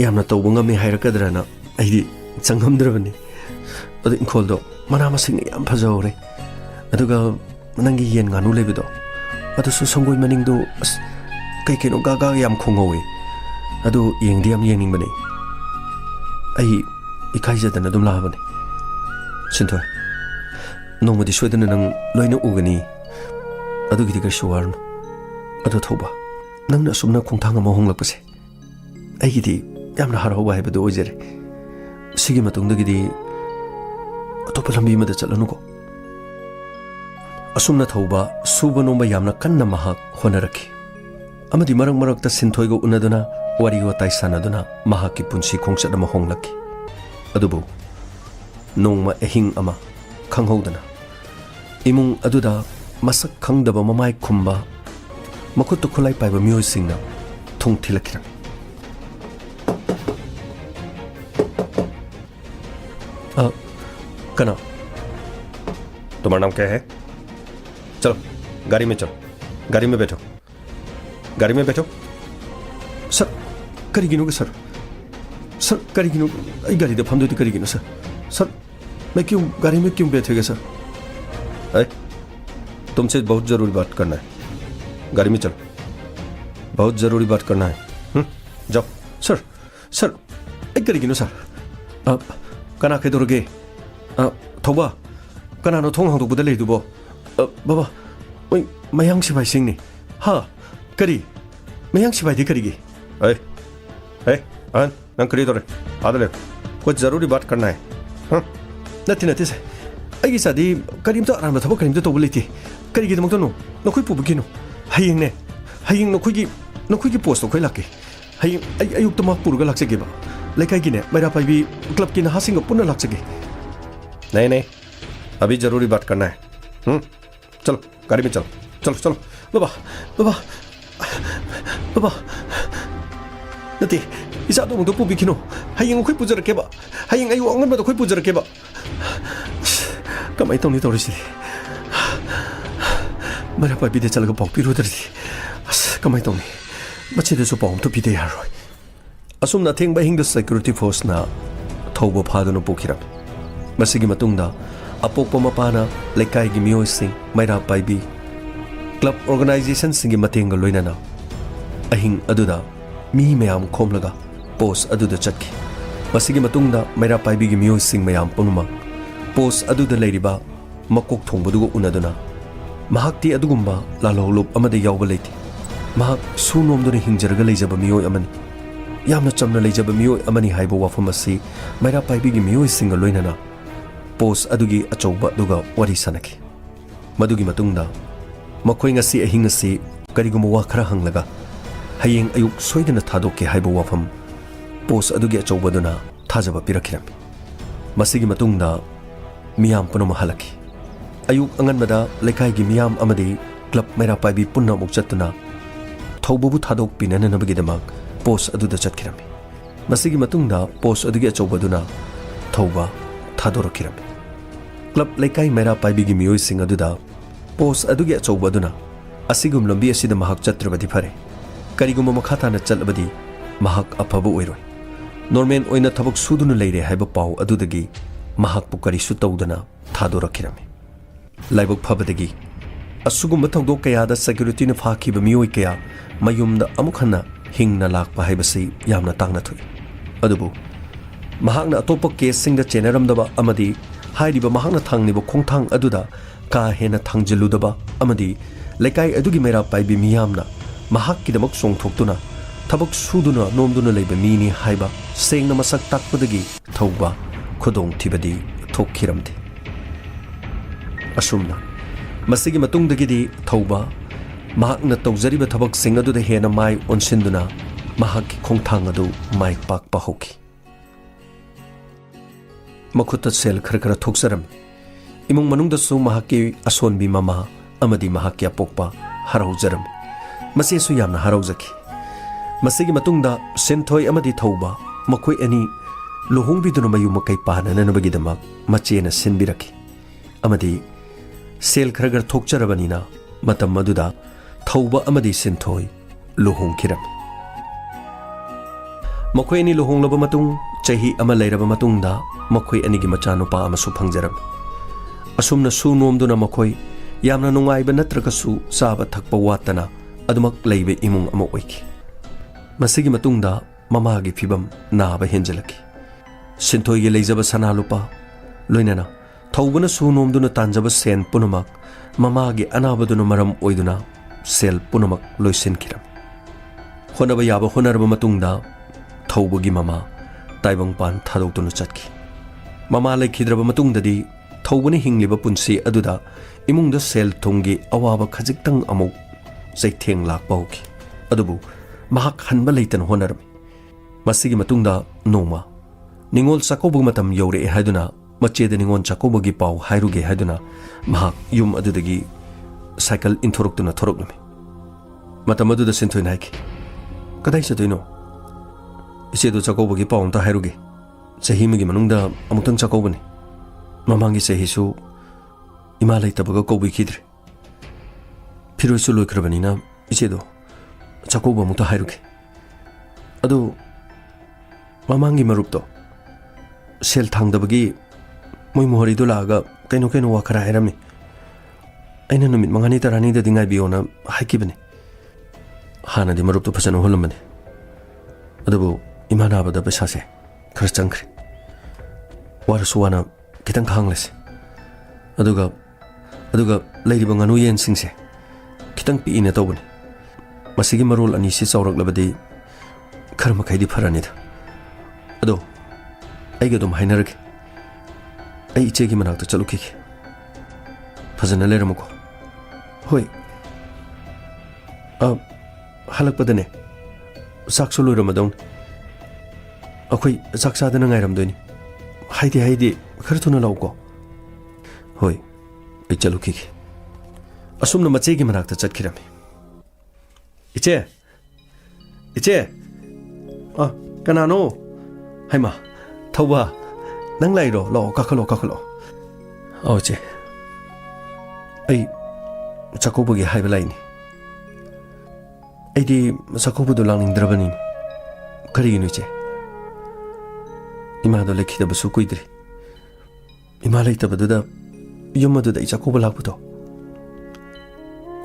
yamna tawba ngame hairakadrana aidi changamdrabani ado inkoldo mana masing yam phajawre aduga nangi yen nganu lebido adu su songoi maning do kai keno gaga yam khongowe adu yengdiam yengning bane ai ikai jadana dum la bane sinthoi nongmadi soidana nang loina ugani adu gidi ka shuwarno adu thoba ꯅꯪꯅ ꯑꯁꯨꯝꯅ ꯈꯣꯡꯊꯥꯡ ꯑꯃ ꯍꯣꯡꯂꯛꯄꯁꯦ ꯑꯩꯒꯤꯗꯤ ꯌꯥꯝꯅ ꯍꯔꯥꯎꯕ ꯍꯥꯏꯕꯗꯨ ꯑꯣꯏꯖꯔꯦ ꯁꯤꯒꯤ ꯃꯇꯨꯡꯗꯒꯤꯗꯤ ꯑꯇꯣꯞꯄ ꯂꯝꯕꯤ ꯑꯃꯗ ꯆꯠꯂꯅꯨꯀꯣ ꯑꯁꯨꯝꯅ ꯊꯧꯕ ꯁꯨꯕ ꯅꯣꯝꯕ ꯌꯥꯝꯅ ꯀꯟꯅ ꯃꯍꯥꯛ ꯍꯣꯠꯅꯔꯛꯈꯤ ꯑꯃꯗꯤ ꯃꯔꯛ ꯃꯔꯛꯇ ꯁꯤꯟꯊꯣꯏꯒ ꯎꯅꯗꯨꯅ ꯋꯥꯔꯤ ꯋꯥꯇꯥꯏ ꯁꯥꯟꯅꯗꯨꯅ ꯃꯍꯥꯛꯀꯤ ꯄꯨꯟꯁꯤ ꯈꯣꯡꯆꯠ ꯑꯃ ꯍꯣꯡꯂꯛꯈꯤ ꯑꯗꯨꯕꯨ ꯅꯣꯡꯃ ꯑꯍꯤꯡ ꯑꯃ ꯈꯪꯍꯧꯗꯅ ꯏꯃꯨꯡ ꯑꯗꯨꯗ ꯃꯁꯛ ꯈꯪꯗꯕ ꯃꯃꯥꯏ ꯈꯨꯝꯕ ꯃꯈꯨꯠꯇ ꯈꯨꯠꯂꯥꯏ ꯄꯥꯏꯕ ꯃꯤꯑꯣꯏꯁꯤꯡꯅ ꯊꯣꯡ ꯊꯤꯜꯂꯛꯈꯤꯔꯝꯃꯤ कना तुम्हारा नाम क्या है चलो गाड़ी में चलो गाड़ी में बैठो सर करीगिनो सर सर करीगिनो आई गाड़ी दे फमदो करीगिनो सर मैं क्यों गाड़ी में क्यों बैठेगा सर तुमसे बहुत जरूरी बात करना है गाड़ी में चलो बहुत जरूरी बात करना है जाओ सर आई करीगिनो सर कना कदौरगे थौबा कनानो थोंग हांदोकबदा लेदुबो बाबा ओइ मयांग सिबाई सिंगनी हा करी मयांग सिबाई दे करीगे अन नंग करी दोरे आदले कुछ जरूरी बात करना है नथि से अगी सादी करीम तो आराम थबो करीम तो तोबो लेति करीगे दमक नो नखोय पुबगिनो हयिंग नखोयगी पोस्ट नखोय लाके हयिंग अयुक्त मा पुरगा लाक्सेगेबा लेकाईगिने मैरा पाइबी क्लब की नहासिंग पुनः लाक्सेगे नहीं अभी जरूरी बात करना है चलो गाड़ी में चलो बाबा नते इसा तो मुंदो पुबिखिनो हयिंग खोय पुजरकेबा हयिंग अयु अंगन खोय पुजरकेबा कमाई तौनी तौरिसि मैरा पाइबीदे चलगा पाउ पिरोदरदि कमाई तौनी मचेदसु पाउ तो पिदे यारोय असुमना थेंगबा हिंग सिक्योरिटी फोर्स ना थौबो फादनो पोखिरा मसिगी मतुंगदा अपोक्पा मपाना लेकाईगी मियोइसिंग मैरा पाइबी क्लब ऑर्गेनाइजेशन सिंगी मतेंगा लोइनाना अहिंग अदुदा मी मयाम खोमलगा पोस्ट अदुदा चटकी मसिगी मतुंगदा मैरा पाइबीगी मियोइसिंग मयाम पुंगमा पोस्ट अदुदा लेरिबा मकोक थोंबदुगो उनदुना महाक्ति अदुगुम्बा लालौलुप अमदे यावबा लेति महाक सुनोमदुना हिंजरगा लेजबा मियोइ अमनी यामना चमना लेजबा मियोइ अमनी हाइबो वाफम असि मैरा पाइबीगी मियोइसिंगा लोइनाना पोस्ट अदुगी अचौबा दुगा वारी सनकी मदुगी मतुंगदा मखोय ngasi अहिंग असि करिगुम वा खरा हंगलगा हयेंग अयुक सोइदना थादोके हाइबो वाफम पोस्ट अदुगी अचौबदुना थाजबा पिरखिरम मसिगी मतुंगदा मियाम पुनम हलकी अयुक अंगनमदा लेखाईगी मियाम अमदी क्लब मैरा पाइबी पुन्ना मुक चतुना थौबबु थादोक पिनननबगिदमक पोस्ट अदुदा चतखिरमी मसिगी मतुंगदा पोस्ट अदुगी अचौबदुना थौबा थादोरखिरमी क्लब लेकाई मैरा पाइबीगी मियोइसिंग अदुदा पोस्ट अदुगी अचौबदुना असिगुम लंबी असिदा महाक चत्रबदी फरे करिगुम मखाताना चलबदी महाक अफबु ओइरोय नॉर्मल ओइना थबक सुदुना लेरे हाइबा पाउ अदुदगी महाक पु करिसु तौदना थादोरखिरमी लाइबक फबदगी असुगुम थौदो कयादा सिक्योरिटी न फाखिबा मियोइ कया मयुमदा अमुखना हिंगना लाकपा हाइबसि यामना तांगना थुइ अदुबु महाकना अतोप केससिंगदा चेनरमदबा अमदी हाइरिबा महाकना थांगनिबा खोंथांग अदुदा का हेना थांगजिलुदबा अमदी लेकाई अदुगी मैरा पाइबी मियामना महाककिदमक सोंगथोक्तुना थबक सुदुना नोमदुना लेबा मीनी हाइबा सेंगना मसक ताकपदगी थौबा खुदोंग थिबदी थोक्खिरमदे असुमना मसिगी मतुंगदगिदी थौबा महाकना तौजरिबा थबक सिंग अदुदा हेना माइ ओनसिंदुना महाकि खोंथांग अदु माइ पाकपा होखि मखुत सेल खर खर थोक्सरम इमुंग मनुंगदसु महाकि असोनबी ममा अमदी महाकि अपोक्पा हरौजरम मसेसु यामना हरौजखि मसिगी मतुंगदा सेंथोय अमदी थौबा मखोय अनि लोहोंगबिदुना मयु मकै पानननबगिदमक मचेना सिनबिरखि अमदी सेल खर खर थोक्चरबनिना मतम मदुदा थौबा अमदी सेंथोय लोहोंखिरम मखोय अनि लोहोंगलब मतुंग चही अमा लेरबा मतुंगदा मखोय अनिगी मचानुपा अमसु फंगजरम असुमना सु नोमदुना मखोय यामना नुंगाइबा नत्रगसु चाबा थकपा वातना अदुमक लेबे इमुंग अमा ओइखि मसिगी मतुंगदा ममागी फिबम नाबा हेंजलखि सिंथोयगे लेजबा सनालुपा लोइनाना थौबना सु नोमदुना तांजबा सेन पुनमक ममागी अनाबदुना मरम ओइदुना सेल पुनमक लोइसिनखिरम ꯍꯣꯠꯅꯕ ꯌꯥꯕ ꯍꯣꯠꯅꯔꯕ ꯃꯇꯨꯡꯗ ꯊꯧꯕꯒꯤ ꯃꯃꯥ ꯇꯥꯏꯕꯪꯄꯥꯟ ꯊꯥꯗꯣꯛꯇꯨꯅ ꯆꯠꯈꯤ ꯃꯃꯥ ꯂꯩꯈꯤꯗ꯭ꯔꯕ ꯃꯇꯨꯡꯗꯗꯤ ꯊꯧꯕꯅ ꯍꯤꯡꯂꯤꯕ ꯄꯨꯟꯁꯤ ꯑꯗꯨꯗ ꯏꯃꯨꯡꯗ ꯁꯦꯜ ꯊꯨꯝꯒꯤ ꯑꯋꯥꯕ ꯈꯖꯤꯛꯇꯪ ꯑꯃꯨꯛ ꯆꯩꯊꯦꯡ ꯂꯥꯛꯄ ꯍꯧꯈꯤ ꯑꯗꯨꯕꯨ ꯃꯍꯥꯛ ꯍꯟꯕ ꯂꯩꯇꯅ ꯍꯣꯠꯅꯔꯝꯃꯤ ꯃꯁꯤꯒꯤ ꯃꯇꯨꯡꯗ ꯅꯣꯡꯃ ꯅꯤꯉꯣꯜ ꯆꯥꯛꯀꯧꯕ ꯃꯇꯝ ꯌꯧꯔꯛꯑꯦ ꯍꯥꯏꯗꯨꯅ ꯃꯆꯦꯗ ꯅꯤꯉꯣꯜ ꯆꯥꯛꯀꯧꯕꯒꯤ ꯄꯥꯎ ꯍꯥꯏꯔꯨꯒꯦ ꯍꯥꯏꯗꯨꯅ ꯃꯍꯥꯛ ꯌꯨꯝ ꯑꯗꯨꯗꯒꯤ ꯁꯥꯏꯀꯜ ꯏꯟꯊꯣꯔꯛꯇꯨꯅ ꯊꯣꯔꯛꯂꯝꯃꯤ ꯃꯇꯝ ꯑꯗꯨꯗ ꯁꯤꯟꯊꯣꯏꯅ ꯍꯥꯏꯈꯤ ꯀꯗꯥꯏ ꯆꯠꯇꯣꯏꯅꯣ ꯏꯆꯦꯗꯣ ꯆꯥꯛꯀꯧꯕꯒꯤ ꯄꯥꯎ ꯑꯝꯇ ꯍꯥꯏꯔꯨꯒꯦ ꯆꯍꯤ ꯑꯃꯒꯤ ꯃꯅꯨꯡꯗ ꯑꯃꯨꯛꯇꯪ ꯆꯥꯛꯀꯧꯕꯅꯤ ꯃꯃꯥꯡꯒꯤ ꯆꯍꯤꯁꯨ ꯏꯃꯥ ꯂꯩꯇꯕꯒ ꯀꯧꯕꯤꯈꯤꯗ꯭ꯔꯦ ꯐꯤꯔꯣꯏꯁꯨ ꯂꯣꯏꯈ꯭ꯔꯕꯅꯤꯅ ꯏꯆꯦꯗꯣ ꯆꯥꯛꯀꯧꯕ ꯑꯃꯨꯛꯇ ꯍꯥꯏꯔꯨꯒꯦ ꯑꯗꯨ ꯃꯃꯥꯡꯒꯤ ꯃꯔꯨꯞꯇꯣ ꯁꯦꯜ ꯊꯥꯡꯗꯕꯒꯤ ꯃꯣꯏ ꯃꯣꯍꯣꯔꯤꯗꯣ ꯂꯥꯛꯑꯒ ꯀꯩꯅꯣ ꯋꯥ ꯈꯔ ꯍꯥꯏꯔꯝꯃꯤ ꯑꯩꯅ ꯅꯨꯃꯤꯠ 5-10ꯗꯗꯤ ꯉꯥꯏꯕꯤꯌꯣꯅ ꯍꯥꯏꯈꯤꯕꯅꯤ ꯍꯥꯟꯅꯗꯤ ꯃꯔꯨꯞꯇꯣ ꯐꯖꯅ ꯍꯨꯜꯂꯝꯕꯅꯤ ꯑꯗꯨꯕꯨ ꯏꯃꯥ ꯅꯥꯕꯗ ꯄꯩꯁꯥꯁꯦ ꯈꯔ ꯆꯪꯈ꯭ꯔꯦ ꯋꯥꯔꯁꯨ ꯋꯥꯅ ꯈꯤꯇꯪ ꯈꯥꯡꯂꯁꯤ ꯑꯗꯨꯒ ꯂꯩꯔꯤꯕ ꯉꯥꯅꯨ ꯌꯦꯟꯁꯤꯡꯁꯦ ꯈꯤꯇꯪ ꯄꯤꯛꯏꯅ ꯇꯧꯕꯅꯤ ꯃꯁꯤꯒꯤ ꯃꯔꯣꯜ ꯑꯅꯤꯁꯤ ꯆꯥꯎꯔꯛꯂꯕꯗꯤ ꯈꯔ ꯃꯈꯩꯗꯤ ꯐꯔꯅꯤꯗ ꯑꯗꯣ ꯑꯩꯒ ꯑꯗꯨꯝ ꯍꯥꯏꯅꯔꯒꯦ ꯑꯩ ꯏꯆꯦꯒꯤ ꯃꯅꯥꯛꯇ ꯆꯠꯂꯨꯈꯤꯒꯦ ꯐꯖꯅ ꯂꯩꯔꯝꯃꯨꯀꯣ ꯍꯣꯏ ꯍꯜꯂꯛꯄꯗꯅꯦ ꯆꯥꯛꯁꯨ ꯂꯣꯏꯔꯝꯃꯗꯧꯅꯤ ꯑꯩꯈꯣꯏ ꯆꯥꯛ ꯆꯥꯗꯅ ꯉꯥꯏꯔꯝꯗꯣꯏꯅꯤ ꯍꯥꯏꯗꯤ ꯈꯔ ꯊꯨꯅ ꯂꯥꯛꯎꯀꯣ ꯍꯣꯏ ꯑꯩ ꯆꯠꯂꯨꯈꯤꯒꯦ ꯑꯁꯨꯝꯅ ꯃꯆꯦꯒꯤ ꯃꯅꯥꯛꯇ ꯆꯠꯈꯤꯔꯝꯃꯤ ꯏꯆꯦ ꯀꯅꯥꯅꯣ ꯍꯩꯃꯥ ꯊꯧꯕ ꯅꯪ ꯂꯥꯛꯏꯔꯣ ꯂꯥꯛꯑꯣ ꯀꯥꯈꯠꯂꯛꯑꯣ ꯑꯧ ꯏꯆꯦ ꯑꯩ ꯆꯥꯛꯀꯧꯕꯒꯤ ꯍꯥꯏꯕ ꯂꯥꯛꯏꯅꯤ ꯑꯩꯗꯤ ꯆꯥꯛꯀꯧꯕꯗꯣ ꯂꯥꯛꯅꯤꯡꯗ꯭ꯔꯕꯅꯤ ꯀꯔꯤꯒꯤꯅꯣ ꯏꯆꯦ ꯏꯃꯥꯗꯣ ꯂꯩꯈꯤꯗꯕꯁꯨ ꯀꯨꯏꯗ꯭ꯔꯤ ꯏꯃꯥ ꯂꯩꯇꯕꯗꯨꯗ ꯌꯨꯝ ꯑꯗꯨꯗ ꯑꯩ ꯆꯥꯛꯀꯧꯕ ꯂꯥꯛꯄꯗꯣ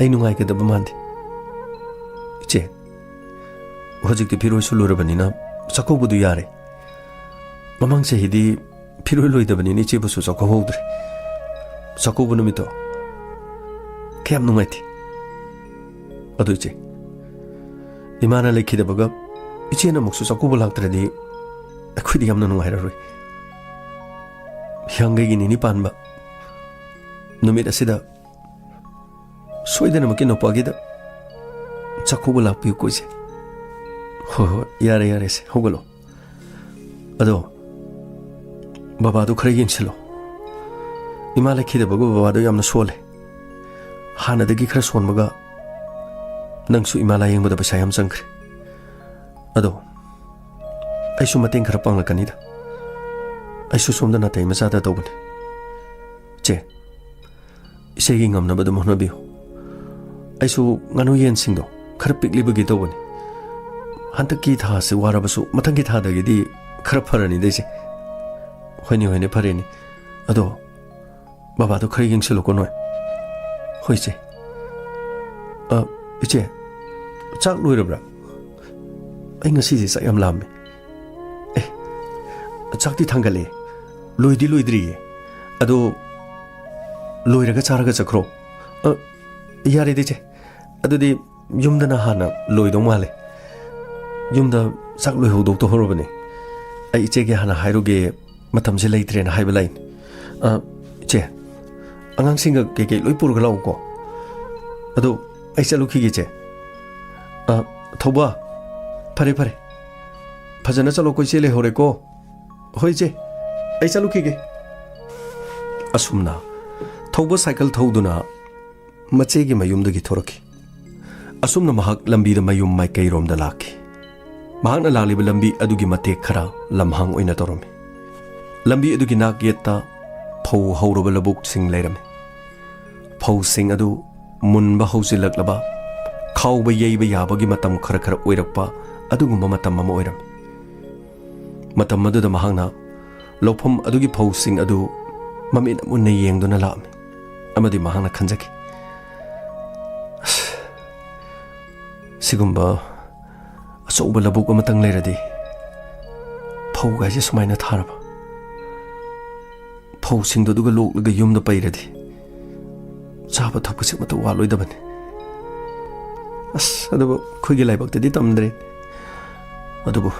ꯑꯩ ꯅꯨꯡꯉꯥꯏꯒꯗꯕ ꯃꯥꯟꯗꯦ ꯏꯆꯦ ꯍꯧꯖꯤꯛꯇꯤ ꯐꯤꯔꯣꯏꯁꯨ ꯂꯣꯏꯔꯕꯅꯤ나 ꯆꯥꯛꯀꯧꯕꯗꯨ ꯌꯥꯔꯦ ꯃꯃꯥꯡ ꯆꯍꯤꯗꯤ ꯐꯤꯔꯣꯏ ꯂꯣꯏꯗꯕꯅꯤꯅ ꯏꯆꯦꯕꯨꯁꯨ ꯆꯥꯛꯀꯧꯍꯧꯗ꯭ꯔꯦ ꯆꯥꯛꯀꯧꯕ ꯅꯨꯃꯤꯠꯇꯣ ꯀꯌꯥꯝ ꯅꯨꯡꯉꯥꯏꯇꯦ ꯑꯗꯨ ꯏꯆꯦ ꯏꯃꯥꯅ ꯂꯩꯈꯤꯗꯕꯒ ꯏꯆꯦꯅ ꯑꯃꯨꯛꯁꯨ ꯆꯥꯛꯀꯧꯕ ꯂꯥꯛꯇ꯭ꯔꯗꯤ ꯑꯩꯈꯣꯏꯗꯤ ꯌꯥꯝꯅ ꯅꯨꯡꯉꯥꯏꯔꯔꯣꯏ ꯍꯤꯌꯥꯡꯒꯩꯒꯤ ꯅꯤꯅꯤ ꯄꯥꯟꯕ ꯅꯨꯃꯤꯠ ꯑꯁꯤꯗ ꯁꯣꯏꯗꯅꯃꯛꯀꯤ ꯅꯨꯄꯥꯒꯤꯗ ꯆꯥꯛꯀꯧꯕ ꯂꯥꯛꯄꯤꯌꯨꯀꯣ ꯏꯆꯦ ꯍꯣꯏ ꯌꯥꯔꯦꯁꯦ ꯍꯧꯒꯠꯂꯣ ꯑꯗꯣ ꯕꯕꯥꯗꯣ ꯈꯔ ꯌꯦꯡꯁꯤꯜꯂꯣ ꯏꯃꯥ ꯂꯩꯈꯤꯗꯕꯒ ꯕꯕꯥꯗꯣ ꯌꯥꯝꯅ ꯁꯣꯜꯂꯦ ꯍꯥꯟꯅꯗꯒꯤ ꯈꯔ ꯁꯣꯟꯕꯒ ꯅꯪꯁꯨ ꯏꯃꯥ ꯂꯥꯌꯦꯡꯕꯗ ꯄꯩꯁꯥ ꯌꯥꯝ ꯆꯪꯈ꯭ꯔꯦ ꯑꯗꯣ ꯑꯩꯁꯨ ꯃꯇꯦꯡ ꯈꯔ ꯄꯥꯡꯂꯛꯀꯅꯤꯗ ꯑꯩꯁꯨ ꯁꯣꯝꯗ ꯅꯥꯇꯩ ꯃꯆꯥꯗ ꯇꯧꯕꯅꯤ ꯏꯆꯦ ꯏꯆꯦꯒꯤ ꯉꯝꯅꯕ ꯑꯗꯨꯝ ꯍꯣꯠꯅꯕꯤꯌꯨ ꯑꯩꯁꯨ ꯉꯥꯅꯨ ꯌꯦꯟꯁꯤꯡꯗꯣ ꯈꯔ ꯄꯤꯛꯂꯤꯕꯒꯤ ꯇꯧꯕꯅꯤ ꯍꯟꯗꯛꯀꯤ ꯊꯥꯁꯤ ꯋꯥꯔꯕꯁꯨ ꯃꯊꯪꯒꯤ ꯊꯥꯗꯒꯤꯗꯤ ꯈꯔ ꯐꯔꯅꯤꯗ ꯏꯆꯦ ꯍꯣꯏꯅꯦ ꯐꯔꯦꯅꯦ ꯑꯗꯣ ꯕꯕꯥꯗꯣ ꯈꯔ ꯌꯦꯡꯁꯤꯜꯂꯨꯀꯣ ꯅꯣꯏ ꯍꯣꯏ ꯏꯆꯦ ꯏꯆꯦ ꯆꯥꯛ ꯂꯣꯏꯔꯕ꯭ꯔꯥ ꯑꯩ ꯉꯁꯤꯁꯦ ꯆꯥꯛ ꯌꯥꯝ ꯂꯥꯝꯃꯦ ꯆꯥꯛꯇꯤ ꯊꯥꯡꯒꯠꯂꯦ ꯂꯣꯏꯗ꯭ꯔꯤꯌꯦ ꯑꯗꯣ ꯂꯣꯏꯔꯒ ꯆꯥꯔꯒ ꯆꯠꯈ꯭ꯔꯣ ꯌꯥꯔꯦꯗ ꯏꯆꯦ ꯑꯗꯨꯗꯤ ꯌꯨꯝꯗꯅ ꯍꯥꯟꯅ ꯂꯣꯏꯗꯧ ꯃꯥꯜꯂꯦ ꯌꯨꯝꯗ ꯆꯥꯛ ꯂꯣꯏꯍꯧꯗꯧꯔꯕꯅꯦ ꯑꯩ ꯏꯆꯦꯒꯤ ꯍꯥꯟꯅ ꯍꯥꯏꯔꯨꯒꯦ ꯃꯇꯝꯁꯦ ꯂꯩꯇ꯭ꯔꯦꯅ ꯍꯥꯏꯕ ꯂꯥꯛꯏꯅꯤ ꯏꯆꯦ ꯑꯉꯥꯡꯁꯤꯡꯒ ꯀꯩꯀꯩ ꯂꯣꯏ ꯄꯨꯔꯒ ꯂꯥꯛꯎꯀꯣ ꯑꯗꯣ ꯑꯩ ꯆꯠꯂꯨꯈꯤꯒꯦ ꯏꯆꯦ ꯊꯧꯕ ꯐꯔꯦ ꯐꯖꯅ ꯆꯠꯂꯣꯀꯣ ꯏꯆꯦ ꯂꯩꯍꯧꯔꯦꯀꯣ ꯍꯣꯏ ꯏꯆꯦ ꯑꯩ ꯆꯠꯂꯨꯈꯤꯒꯦ ꯑꯁꯨꯝꯅ ꯊꯧꯕ ꯁꯥꯏꯀꯜ ꯊꯧꯗꯨꯅ ꯃꯆꯦꯒꯤ ꯃꯌꯨꯝꯗꯒꯤ ꯊꯣꯔꯛꯈꯤ ꯑꯁꯨꯝꯅ ꯃꯍꯥꯛ ꯂꯝꯕꯤꯗ ꯃꯌꯨꯝ ꯃꯥꯏꯀꯩꯔꯣꯝꯗ ꯂꯥꯛꯈꯤ ꯃꯍꯥꯛꯅ ꯂꯥꯛꯂꯤꯕ ꯂꯝꯕꯤ ꯑꯗꯨꯒꯤ ꯃꯇꯦꯛ ꯈꯔ ꯂꯝꯍꯥꯡ ꯑꯣꯏꯅ ꯇꯧꯔꯝꯃꯤ ꯂꯝꯕꯤ ꯑꯗꯨꯒꯤ ꯅꯥꯛ ꯌꯦꯠꯇ ꯐꯧ ꯍꯧꯔꯕ ꯂꯧꯕꯨꯛꯁꯤꯡ ꯂꯩꯔꯝꯃꯤ ꯐꯧꯁꯤꯡ ꯑꯗꯨ ꯃꯨꯟꯕ ꯍꯧꯖꯤꯜꯂꯛꯂꯕ ꯈꯥꯎꯕ ꯌꯩꯕ ꯌꯥꯕꯒꯤ ꯃꯇꯝ ꯈꯔ ꯑꯣꯏꯔꯛꯄ ꯑꯗꯨꯒꯨꯝꯕ ꯃꯇꯝ ꯑꯃ ꯑꯣꯏꯔꯝꯃꯤ ꯃꯇꯝ ꯑꯗꯨꯗ ꯃꯍꯥꯛꯅ ꯂꯧꯐꯝ ꯑꯗꯨꯒꯤ ꯐꯧꯁꯤꯡ ꯑꯗꯨ ꯃꯃꯤꯠ ꯃꯨꯟꯅ ꯌꯦꯡꯗꯨꯅ ꯂꯥꯛꯑꯝꯃꯤ ꯑꯃꯗꯤ ꯃꯍꯥꯛꯅ ꯈꯟꯖꯈꯤ ꯁꯤꯒꯨꯝꯕ ꯑꯆꯧꯕ ꯂꯧꯕꯨꯛ ꯑꯃꯇꯪ ꯂꯩꯔꯗꯤ ꯐꯧꯒꯥꯏꯁꯦ ꯁꯨꯃꯥꯏꯅ ꯊꯥꯔꯕ ꯐꯧꯁꯤꯡꯗꯨ ꯑꯗꯨꯒ ꯂꯣꯛꯂꯒ ꯌꯨꯝꯗ ꯄꯩꯔꯗꯤ ꯆꯥꯕ ꯊꯛꯄꯁꯦ ꯑꯃꯠꯇ ꯋꯥꯠꯂꯣꯏꯗꯕꯅꯤ ꯑꯗꯨꯕꯨ ꯑꯩꯈꯣꯏꯒꯤ ꯂꯥꯏꯕꯛꯇꯗꯤ ꯇꯝꯗ꯭ꯔꯦ ꯑꯗꯨꯕꯨ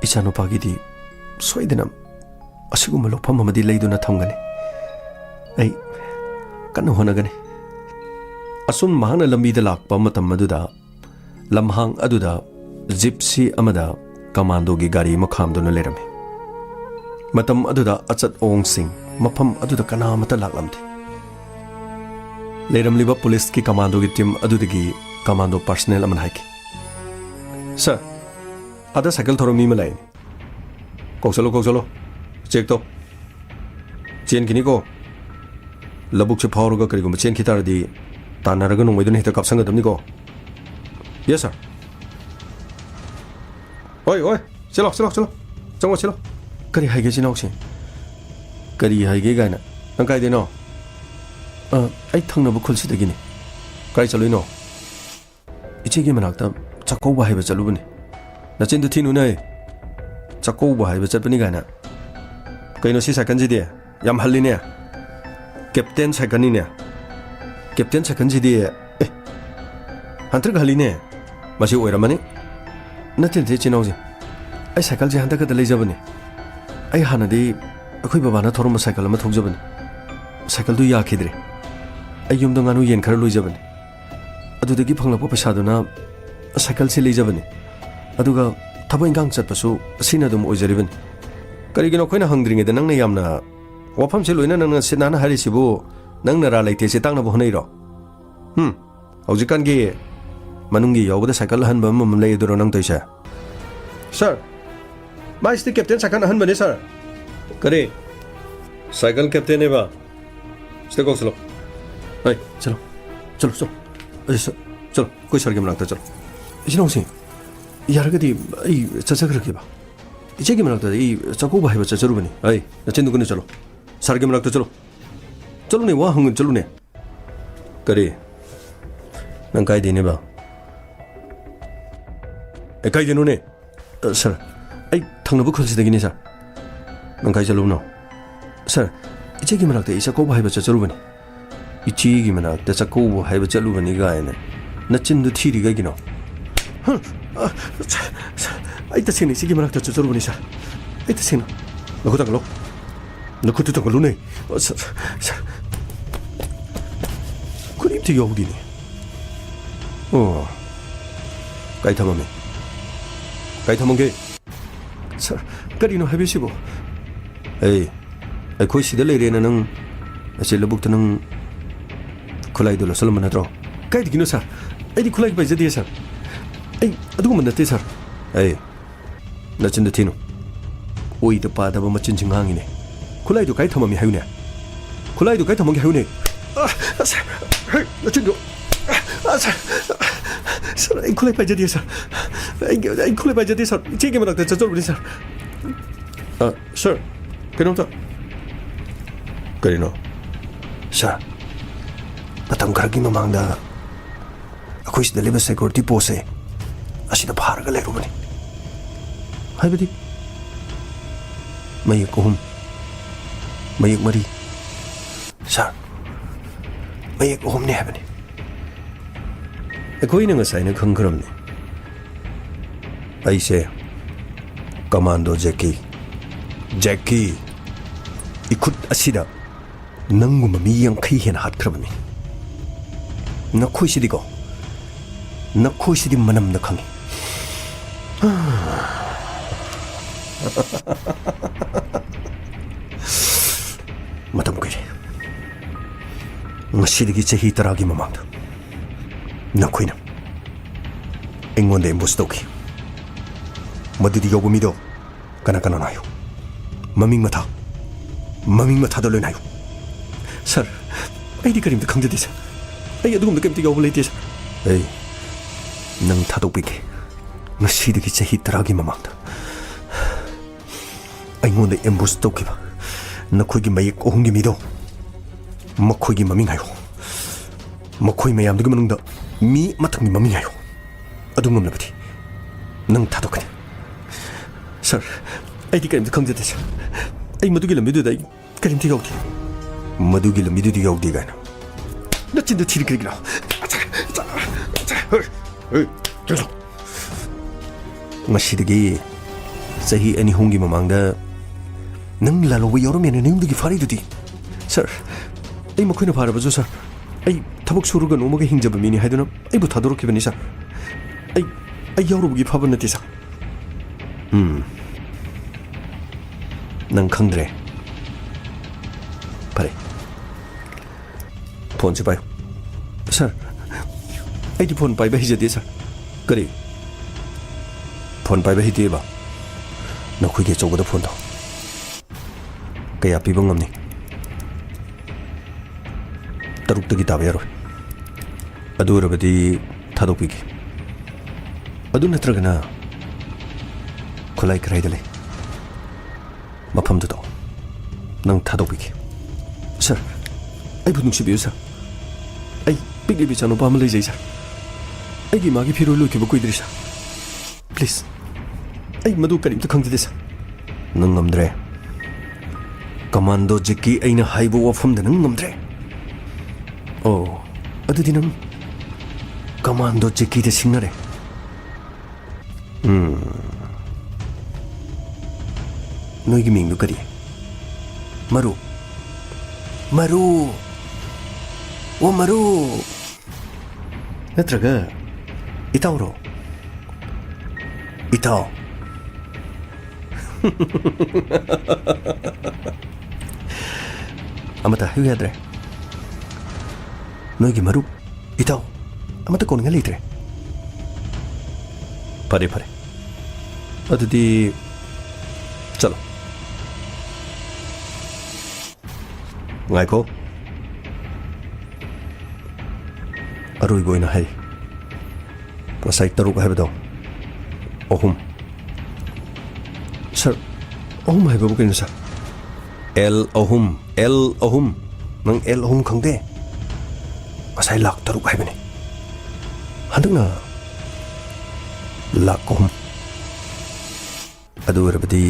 ꯏꯆꯥꯅꯨꯄꯥꯒꯤꯗꯤ ꯁꯣꯏꯗꯅ ꯑꯁꯤꯒꯨꯝꯕ ꯂꯧꯐꯝ ꯑꯃꯗꯤ ꯂꯩꯗꯨꯅ ꯊꯝꯒꯅꯤ ꯑꯩ ꯀꯟꯅ ꯍꯣꯠꯅꯒꯅꯤ ꯑꯁꯨꯝ ꯃꯍꯥꯛꯅ ꯂꯝꯕꯤꯗ ꯂꯥꯛꯄ ꯃꯇꯝ ꯑꯗꯨꯗ ꯂꯝꯍꯥꯡ ꯑꯗꯨꯗ ꯖꯤꯞꯁꯤ ꯑꯃꯗ ꯀꯃꯥꯟꯗꯣꯒꯤ ꯒꯥꯔꯤ ꯑꯃ ꯈꯥꯝꯗꯨꯅ ꯂꯩꯔꯝꯃꯤ ꯃꯇꯝ ꯑꯗꯨꯗ ꯑꯆꯠ ꯑꯋꯣꯡꯁꯤꯡ ꯃꯐꯝ ꯑꯗꯨꯗ ꯀꯅꯥꯃꯠꯇ ꯂꯥꯛꯂꯝꯗꯦ ꯂꯩꯔꯝꯂꯤꯕ ꯄꯨꯂꯤꯁꯀꯤ ꯀꯃꯥꯟꯗꯣꯒꯤ ꯇꯤꯝ ꯑꯗꯨꯗꯒꯤ ꯀꯃꯥꯟꯗꯣ ꯄꯔꯁꯅꯦꯜ ꯑꯃꯅ ꯍꯥꯏꯈꯤ ꯁꯔ ꯑꯗ ꯁꯥꯏꯀꯜ ꯊꯧꯔ ꯃꯤ ꯑꯃ ꯂꯥꯛꯏꯅꯤ ꯀꯧꯁꯜꯂꯣ ꯆꯦꯛ ꯇꯧ ꯆꯦꯟꯈꯤꯅꯤꯀꯣ ꯂꯧꯕꯨꯛꯁꯦ ꯐꯥꯎꯔꯒ ꯀꯔꯤꯒꯨꯝꯕ ꯆꯦꯟꯈꯤ ꯇꯥꯔꯗꯤ ꯇꯥꯟꯅꯔꯒ ꯅꯣꯡꯃꯩꯗꯨꯅ ꯍꯦꯛꯇ ꯀꯥꯞꯁꯟꯒꯗꯕꯅꯤꯀꯣ ꯌꯦꯁ ꯁꯔ ꯍꯣꯏ ꯆꯦꯜꯂꯣ ꯆꯪꯉꯣ ꯆꯦꯜꯂꯣ ꯀꯔꯤ ꯍꯥꯏꯒꯦ ꯆꯤꯅꯥꯎꯁꯦ ꯀꯔꯤ ꯍꯥꯏꯒꯦ ꯀꯥꯏꯅ ꯅꯪ ꯀꯥꯏꯗꯩꯅꯣ ꯑꯩ ꯊꯪꯅꯕ ꯈꯨꯜꯁꯤꯗꯒꯤꯅꯤ ꯀꯥꯏ ꯆꯠꯂꯨꯏꯅꯣ ꯏꯆꯦꯒꯤ ꯃꯅꯥꯛꯇ ꯆꯥꯛꯀꯧꯕ ꯍꯥꯏꯕ ꯆꯠꯂꯨꯕꯅꯤ ꯅꯆꯤꯟꯗꯨ ꯊꯤꯅꯨꯅꯦ ꯆꯥꯛꯀꯧꯕ ꯍꯥꯏꯕ ꯆꯠꯄꯅꯤ ꯀꯥꯏꯅ ꯀꯩꯅꯣ ꯁꯤ ꯁꯥꯏꯀꯜꯁꯤꯗꯤ ꯌꯥꯝ ꯍꯜꯂꯤꯅꯦ ꯀꯦꯞꯇꯦꯟ ꯁꯥꯏꯀꯜꯅꯤꯅꯦ ꯀꯦꯞꯇꯦꯟ ꯁꯥꯏꯀꯜꯁꯤꯗꯤ ꯍꯟꯇꯛ ꯍꯜꯂꯤꯅꯦ ꯃꯁꯤ ꯑꯣꯏꯔꯝꯃꯅꯤ ꯅꯠꯇꯦ ꯆꯤꯅꯥꯎꯁꯦ ꯑꯩ ꯁꯥꯏꯀꯜꯁꯦ ꯍꯟꯗꯛ ꯈꯛꯇ ꯂꯩꯖꯕꯅꯤ ꯑꯩ ꯍꯥꯟꯅꯗꯤ ꯑꯩꯈꯣꯏ ꯕꯕꯥꯅ ꯊꯧꯔꯝꯕ ꯁꯥꯏꯀꯜ ꯑꯃ ꯊꯧꯖꯕꯅꯤ ꯁꯥꯏꯀꯜꯗꯨ ꯌꯥꯈꯤꯗ꯭ꯔꯦ ꯑꯩ ꯌꯨꯝꯗ ꯉꯥꯅꯨ ꯌꯦꯟ ꯈꯔ ꯂꯣꯏꯖꯕꯅꯤ ꯑꯗꯨꯗꯒꯤ ꯐꯪꯂꯛꯄ ꯄꯩꯁꯥꯗꯨꯅ ꯁꯥꯏꯀꯜꯁꯦ ꯂꯩꯖꯕꯅꯤ ꯑꯗꯨꯒ ꯊꯕꯛ ꯏꯟꯈꯥꯡ ꯆꯠꯄꯁꯨ ꯑꯁꯤꯅ ꯑꯗꯨꯝ ꯑꯣꯏꯖꯔꯤꯕꯅꯤ ꯀꯔꯤꯒꯤꯅꯣ ꯑꯩꯈꯣꯏꯅ ꯍꯪꯗ꯭ꯔꯤꯉꯩꯗ ꯅꯪꯅ ꯌꯥꯝꯅ ꯋꯥꯐꯝꯁꯦ ꯂꯣꯏꯅ ꯅꯪꯅ ꯁꯤꯠ ꯅꯥꯟꯅ ꯍꯥꯏꯔꯤꯁꯤꯕꯨ ꯅꯪ ꯅꯔꯥ ꯂꯩꯇꯦꯁꯦ ꯇꯥꯛꯅꯕ ꯍꯣꯠꯅꯩꯔꯣ ꯍꯧꯖꯤꯛꯀꯥꯟꯒꯤ ꯃꯅꯨꯡꯒꯤ ꯌꯥꯎꯕꯗ ꯁꯥꯏꯀꯜ ꯑꯍꯟꯕ ꯑꯃ ꯂꯩ ꯑꯗꯨꯔꯣ ꯅꯪ ꯇꯧꯏꯁꯦ ꯁꯔ ꯃꯥꯏꯁꯤꯗꯤ ꯀꯦꯞꯇꯦꯟ ꯁꯥꯏꯀꯜ ꯑꯍꯟꯕꯅꯤ ꯁꯔ ꯀꯔꯤ ꯁꯥꯏꯀꯜ ꯀꯦꯞꯇꯦꯟꯅꯦꯕ ꯁꯤꯗ ꯀꯧꯁꯜꯂꯣ ꯍꯣꯏ ꯆꯠꯂꯣ ꯑꯩꯈꯣꯏ ꯁꯔꯒꯤ ꯃꯅꯥꯛꯇ ꯆꯠꯂꯣ ꯏꯆꯤꯅꯥꯎꯁꯤꯡ ꯌꯥꯔꯒꯗꯤ ꯑꯩ ꯆꯠꯆꯈ꯭ꯔꯒꯦꯕ ꯏꯆꯦꯒꯤ ꯃꯅꯥꯛꯇ ꯑꯩ ꯆꯥꯛꯀꯧꯕ ꯍꯥꯏꯕ ꯆꯠꯆꯔꯨꯕꯅꯤ ꯑꯩ ꯅꯆꯤꯟꯗꯨꯒꯅ ꯆꯠꯂꯣ ꯁꯔꯒꯤ ꯃꯅꯥꯛꯇ ꯆꯠꯂꯨꯅꯦ ꯋꯥ ꯍꯪꯒꯅ ꯆꯠꯂꯨꯅꯦ ꯀꯔꯤ ꯅꯪ ꯀꯥꯏꯗꯩꯅꯦꯕ ꯀꯥꯏꯗꯩꯅꯣꯅꯦ ꯁꯔ ꯑꯩ ꯊꯪꯅꯕ ꯈꯨꯜꯁꯤꯗꯒꯤꯅꯦ ꯁꯔ ꯅꯪ ꯀꯥꯏ ꯆꯠꯂꯨꯕꯅꯣ ꯁꯔ ꯏꯆꯦꯒꯤ ꯃꯅꯥꯛꯇ ꯑꯩ ꯆꯥꯛꯀꯧꯕ ꯍꯥꯏꯕ ꯆꯠꯆꯔꯨꯕꯅꯤ 이치기 만학대 자꾸 해봐 짤루버니가 아니네 나찐도 티리가기노 아이따 세네 시기 만학대 저저루버니사 아이따 세나 너 그다글로 너 그때 당글로네 그림티 여우디네 까이타마메 까이타만게 사 까리노 해비시고 에이 거기 시들레이레는 능 실러북트는 ꯈꯨꯠꯂꯥꯏꯗꯨ ꯂꯧꯁꯜꯂꯝꯕ ꯅꯠꯇ꯭ꯔꯣ ꯀꯥꯏꯗꯒꯤꯅꯣ ꯁꯥꯔ ꯑꯩꯗꯤ ꯈꯨꯠꯂꯥꯏ ꯄꯥꯏꯖꯗꯦ ꯁꯥꯔ ꯑꯩ ꯑꯗꯨꯒꯨꯝꯕ ꯅꯠꯇꯦ ꯁꯥꯔ ꯑꯩ ꯅꯆꯤꯟꯗꯨ ꯊꯤꯅꯨ ꯑꯣꯏꯗ ꯄꯥꯗꯕ ꯃꯆꯤꯟꯁꯤ ꯉꯥꯡꯉꯤꯅꯦ ꯈꯨꯠꯂꯥꯏꯗꯨ ꯀꯥꯏ ꯊꯝꯃꯝꯃꯤ ꯍꯥꯏꯌꯨꯅꯦ ꯈꯨꯠꯂꯥꯏꯗꯨ ꯀꯥꯏ ꯊꯝꯃꯝꯒꯦ ꯍꯥꯏꯌꯨꯅꯦ ꯅꯆꯤꯟꯗꯨ ꯁꯥꯔ ꯑꯩ ꯈꯨꯠꯂꯥꯏ ꯄꯥꯏꯖꯗꯦ ꯁꯥꯔ ꯑꯩ ꯈꯨꯠꯂꯥꯏ ꯄꯥꯏꯖꯗꯦ ꯁꯥꯔ ꯏꯆꯦꯒꯤ ꯃꯅꯥꯛꯇ ꯆꯠꯆꯔꯨꯕꯅꯤ ꯁꯥꯔ ꯁꯥꯔ ꯀꯩꯅꯣꯝꯇ ꯀꯔꯤꯅꯣ ꯁꯥꯔ ꯃꯇꯝ ꯈꯔꯒꯤ ꯃꯃꯥꯡꯗ ꯑꯩꯈꯣꯏ ꯁꯤꯗ ꯂꯩꯕ ꯁꯦꯀ꯭ꯌꯨꯔꯤꯇꯤ ꯄꯣꯁꯁꯦ ꯑꯁꯤꯗ ꯐꯥꯔꯒ ꯂꯩꯔꯨꯕꯅꯤ ꯍꯥꯏꯕꯗꯤ ꯃꯌꯦꯛ 3 ꯃꯌꯦꯛ 4 ꯁꯥꯔ ꯃꯌꯦꯛ 3ꯅꯤ ꯍꯥꯏꯕꯅꯤ ꯑꯩꯈꯣꯏꯅ ꯉꯁꯥꯏꯅ ꯈꯪꯈ꯭ꯔꯕꯅꯤ ꯑꯩꯁꯦ ꯀꯃꯥꯟꯗꯣ ꯖꯦꯛꯀꯤ 이콧 아시다 ꯅꯪꯒꯨꯝꯕ ꯃꯤ 50 ꯍꯦꯟꯅ ꯍꯥꯠꯈ꯭ꯔꯕꯅꯤ ꯅꯈꯣꯏꯁꯤꯗꯤ ꯃꯅꯝꯅ ꯈꯪꯉꯤ ꯃꯇꯝ ꯀꯨꯏꯔꯦ ꯉꯁꯤꯗꯒꯤ ꯆꯍꯤ 10ꯒꯤ ꯃꯃꯥꯡꯗ ꯅꯈꯣꯏꯅ ꯑꯩꯉꯣꯟꯗ ꯑꯦꯝꯕꯨꯁ ꯇꯧꯈꯤ ꯃꯗꯨꯗꯤ ꯌꯧꯕ ꯃꯤꯗꯣ ꯀꯅꯥ ꯍꯥꯏꯌꯨ ꯃꯃꯤꯡ ꯃꯊꯥꯗ ꯂꯣꯏꯅ ꯍꯥꯏꯌꯨ ꯁꯔ ꯑꯩꯗꯤ ꯀꯔꯤꯝꯇ ꯈꯪꯖꯗꯦ ꯁꯔ ꯑꯩ ꯑꯗꯨꯒꯨꯝꯕ ꯀꯔꯤꯝꯇ ꯌꯥꯎꯕ ꯂꯩꯇꯦ ꯁꯔ ꯑꯩ ꯅꯪ ꯊꯥꯗꯣꯛꯄꯤꯒꯦ ꯉꯁꯤꯗꯒꯤ ꯆꯍꯤ 10ꯒꯤ ꯃꯃꯥꯡꯗ ꯑꯩꯉꯣꯟꯗ ꯑꯦꯝꯕꯨꯁ ꯇꯧꯈꯤꯕ ꯅꯈꯣꯏꯒꯤ ꯃꯌꯦꯛ 3ꯒꯤ ꯃꯤꯗꯣ ꯃꯈꯣꯏꯒꯤ ꯃꯃꯤꯡ ꯍꯥꯏꯌꯨ ꯃꯈꯣꯏ ꯃꯌꯥꯝꯗꯨꯒꯤ ꯃꯅꯨꯡꯗ ꯃꯤ ꯑꯃꯇꯪꯒꯤ ꯃꯃꯤꯡ ꯍꯥꯏꯌꯨ ꯑꯗꯨ ꯉꯝꯂꯕꯗꯤ ꯅꯪ ꯊꯥꯗꯣꯛꯀꯅꯤ ꯁꯔ ꯑꯩꯗꯤ ꯀꯔꯤꯝꯇ ꯈꯪꯖꯗꯦ ꯁꯔ ꯑꯩ ꯃꯗꯨꯒꯤ ꯂꯝꯕꯤꯗꯨꯗ ꯑꯩ ꯀꯔꯤꯝꯇ ꯌꯥꯎꯗꯦ ꯃꯗꯨꯒꯤ ꯂꯝꯕꯤꯗꯨꯗ ꯌꯥꯎꯗꯦ ꯀꯥꯏꯅ ꯅꯆꯤꯟꯗ ꯊꯤꯔꯤ ꯀꯔꯤꯒꯤꯅꯣ Masidagi sahi ani hongi mamangda nang lalo yoro mena nimdugi fari dudi sir ai makoina fara bajo sir ai tabuk suruga nomaga hingjaba mini haiduna ai bu thadorokibani sir ai yoro bugi phaban nati sir nang khangdre pare phone se payo sir ai di phone pai ba hijade sir kari phone pai ba hijade ba nakhoi ge chogda phone do kaya pibang ngamni taruk tagi tabe yaro adu rabadi thadok pigi adu natragana khulai krai dale mafam do nang thadok pigi sir ai bu nungsi biyo sir ai pigli bi chano pam lei jai sir ai gi magi phiro lo ki ba koi dri sir please ai madu karim to khangde sir nang ngamdre Commando Jackie aina haibo wafam da nang ngamdre oh adudi nang Commando Jackie de singnare noi gi mingdu kari maru o maru natraga itauro itao amata hiu yadre noigi maru itao amata koninga leitre pare adudi chalo ngai ko arui goina hai pasai taruk haibado ohum sir ohum haibabu kin sir L ohum nang L ohum khangde asai lak taruk haibani handangna lak ohum adu rabadi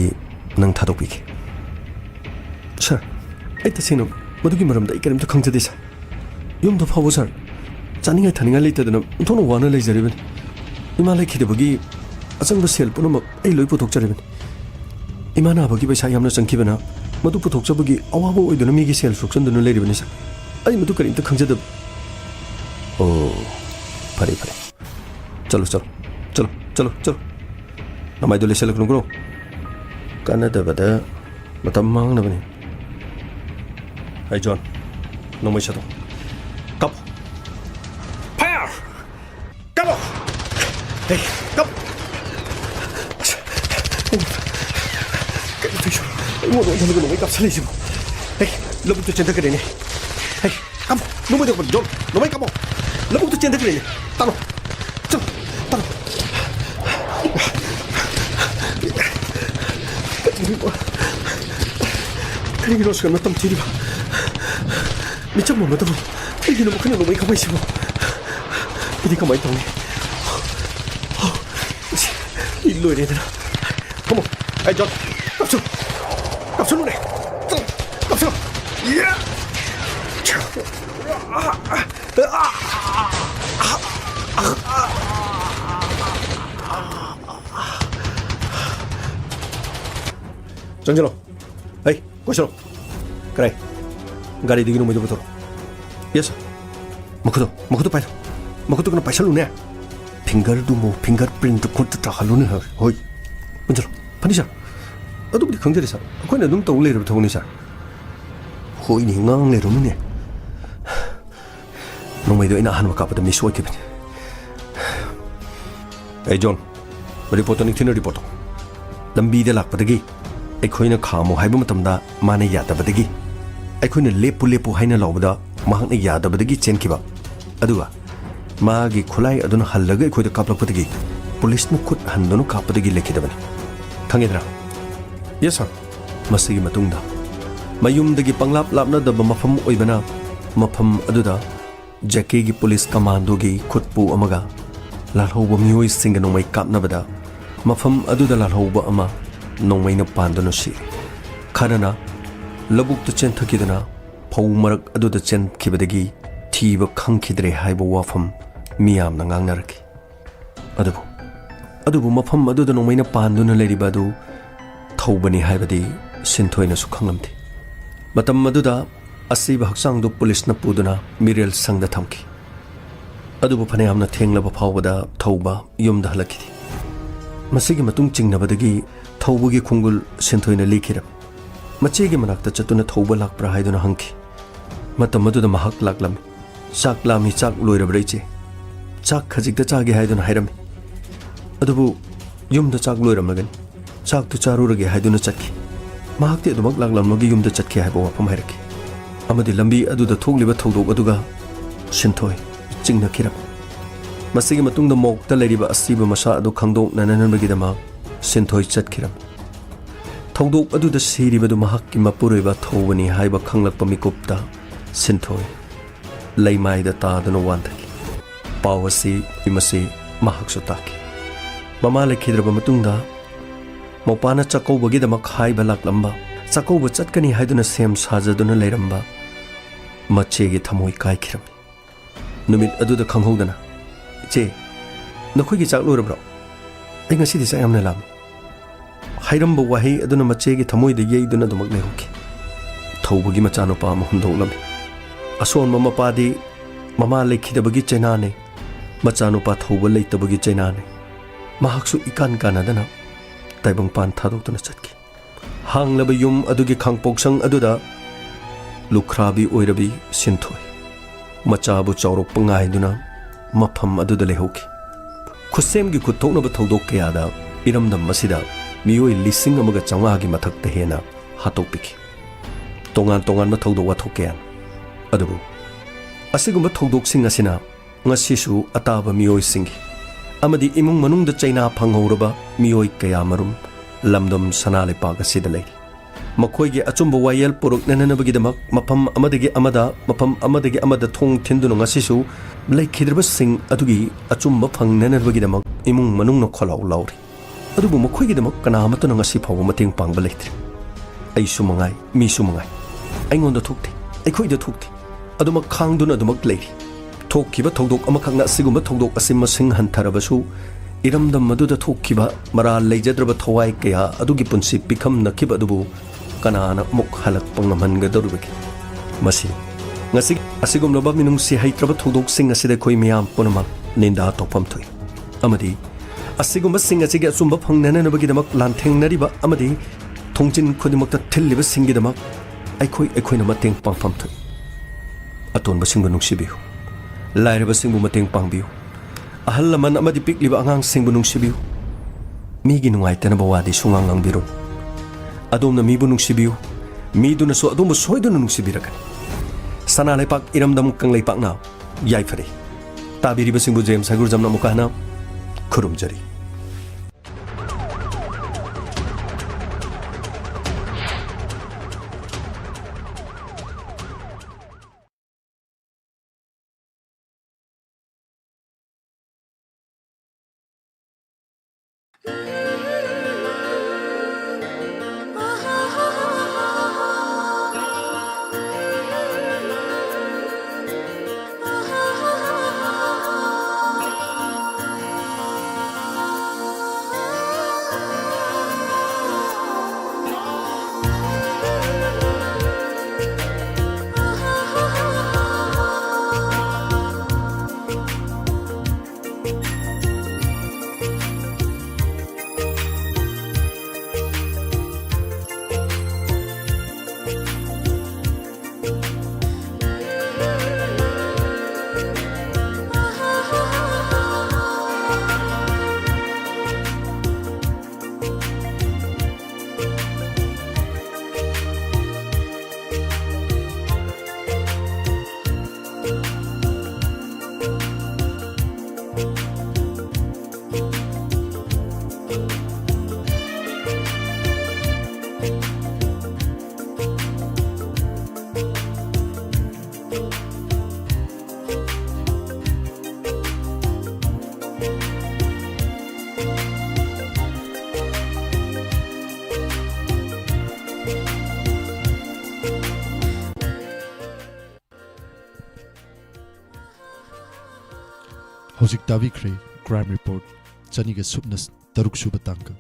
nang thadok piki sir ai ta sino madugi maramda ikarim to khangjade sir yum do phawo sir chaninga thaninga leitadana thono wana leijariben imalai khidebagi achangba sel punama ai loi puthok jareben imana bagi paisa yamna changkibana madu puthok chabagi awabo oiduna migi sel struction dunu leiribani sir ai madu karim to khangjada oh pare chalo namai dole selak nungro kana da bada matam mang na bani hai John nomai chato kap fire kap hey kap Mo do jalo nomai kap sali sibo hey lobu to chenta kare ne hey kam nomai do John nomai kap lobu to chenta kare ne tano tano kali no skan matam tiri ba micham mo matam kali no kana nomai kap sibo idi kamai tong illo ne dana come on hey John kapsul ne kapsul yeah 정진호 에이 고시로 그래 가리 디기노 모두 부터 예스 먹고도 빨리 먹고도 그냥 빨리 핑거도 뭐 핑거프린트 코트 다 할로네 호이 먼저 반디샤 나도 우리 강제리사 그네 눈 떠올래로 더우니사 호이니 낭내로네 너무도 이나 하는 것보다 미소하게 에이 존 리포터는 튀는 리포터 lambiде lakpadagi aikhoina khamo haiba matamda mane yadabadagi aikhoina lepu haina lawbada mahakna yadabadagi chenkiba aduga magi khulai aduna hallaga aikhoida kaplakpadagi police na khut handonu kapadagi lekhidabani thangedra yes sir masigi matungda mayumdagi panglap lapna daba mafam oibana mafam aduda jackie gi police commando gi khutpu amaga lalhoba mioi singa nomai kapnabada mafam aduda lalhoba ama nomai na pandano si kharana labuk to chen thakidana phau marak aduda chen khibadagi thiba khangkhidre haiba wafam miyamna ngangnaraki adubu mafam aduda nongmaina panduna leiriba adu thobani haibadi sintoina su khanglamti matam aduda asiba haksang du police na puduna mirel sangda thamki adubu phanayamna thenglaba phawbada thauba yumda halakidi masigi matung chingnabadagi thaubugi khungul sintoina likhiram machegi manakta chatuna thauba lakpra haiduna hangki matam aduda mahak laklam chak lami chak loirabrai che chak khajikta chage haiduna hairami adubu yumda chak loiramlagan chak tu charurage haiduna chatki mahakti adumak laklamagi yumda chatki haiba wafam hairaki amadi lambi aduda thogliba thodok aduga sinthoi chingna khiram masigi matungda mokta leiriba asiba masa adu khangdok nananbagidama sinthoi chatkhiram thodok aduda siribadu mahakki mapuroiba thobani haiba khanglakpa mikupta sinthoi leimaida taduna wandaki pawasi imasi mahaksu taki mama lekhidraba matungda mopana chakobagidama khaiba laklamba chakoba chatkani haiduna sem sajaduna leiramba machegi thamoi kaikhiram numit aduda khanghodana che nakhoigi chak loirabro ai ngasi di sayamna lam hairamba wahi aduna machegi thamoi de yeiduna dumak lehoki thobagi machano pa mahundolami ason mama padi mama lekhidabagi chenane machano pa thoba leitabagi chenane mahaksu ikan kanadana taibang pan thadokuna chatki hanglaba yum adugi khangpoksang aduda lukhrabi oirabi sinthoi machabu chaurok pangai duna mafam aduda lehoki khusem gi khuthoknaba thodok kayada iramdam masida miyoi lising amaga changa gi mathakta hena hatokpiki tongan ma thodok wathokyan adubu asigumba thodok sing asina ngasisu ataba miyoi singi amadi imung manungda chaina phanghauraba miyoi kaya marum lamdom sanale paga sidalai makoigi achumba wayel puruk nananabagi mapam amadagi amada thong thindunu ngasisu leikhidrba sing adugi achumba phang nananabagi imung manungna kholau lauri adubu makoigi kana amatuna ngasi phawa mateng pangba leitri ai sumangai mi sumangai aingonda thukti aikhoida thukti aduma khangduna adumak leiri thokkiba thodok amakhangna sigumba thodok asimma sing hantarabasu iramdam maduda thokkiba mara leijadraba thawai kaya adugi punsi pikham nakiba adubu kanana muk halak pangamanga dorubaki masi ngasi asigumloba minung si haitraba thodok sing asida khoi miyam punama ninda topam thoi amadi asigumba sing asigi asumba phangnana nabagi damak lanthengnariba amadi thongjin khodimakta thilliba singi damak aikhoina mateng pangpham thoi atonba singbu nungsibiu lairaba singbu mateng pangbiu ahal laman amadi pikliba angang singbu nungsibiu migi nungaitana bawadi sungangang biru adomna mibu nungsibiu miduna so adom soiduna nungsibirakani sana lepak iramdam kang leipakna yaifare tabiriba singbu james sagur jamna mukahna khurumjari Hojik Tavikre Crime Report Chaniga Subnas Taruk Subatanga.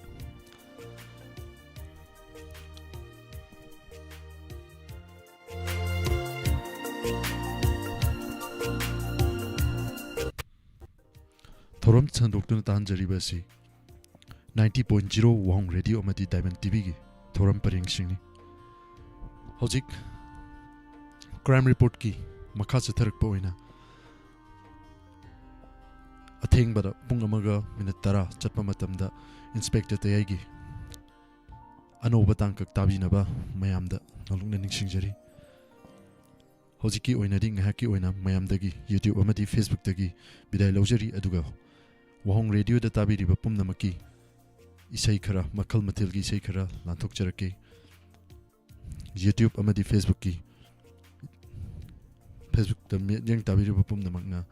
Thoram Chandokuna Tanjaribasi 90.0 Wahong Radio Amadi Diamond TV gi Thoram Paring Singni. Hojik Crime Report ki Makha Chatharak Poina Atheng Bada Pungamaga Minatara Chatpa Matamda Inspector Tayagi Ano Batang Kaktabinaba Mayamda Nalung Ningsingjari Hojiki Oina Ding Haki Oina Mayamdagi YouTube Amadi Facebook Dagi Bidai Lojari Aduga Wahong Radio da tabi riba pumna maki isai khara makal matil gi isai khara lanthok charake YouTube amadi Facebook da yang tabi riba pumna makna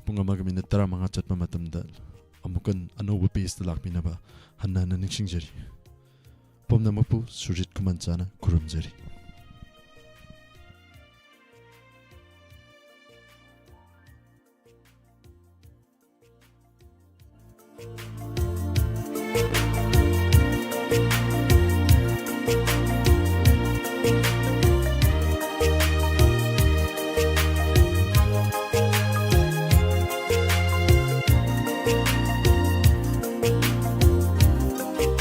punga magamin tara manga chatma matamda amukan anoba page da lakmina ba hanna na ningsingjari pumna mapu Surjit Kumanchana kurumjari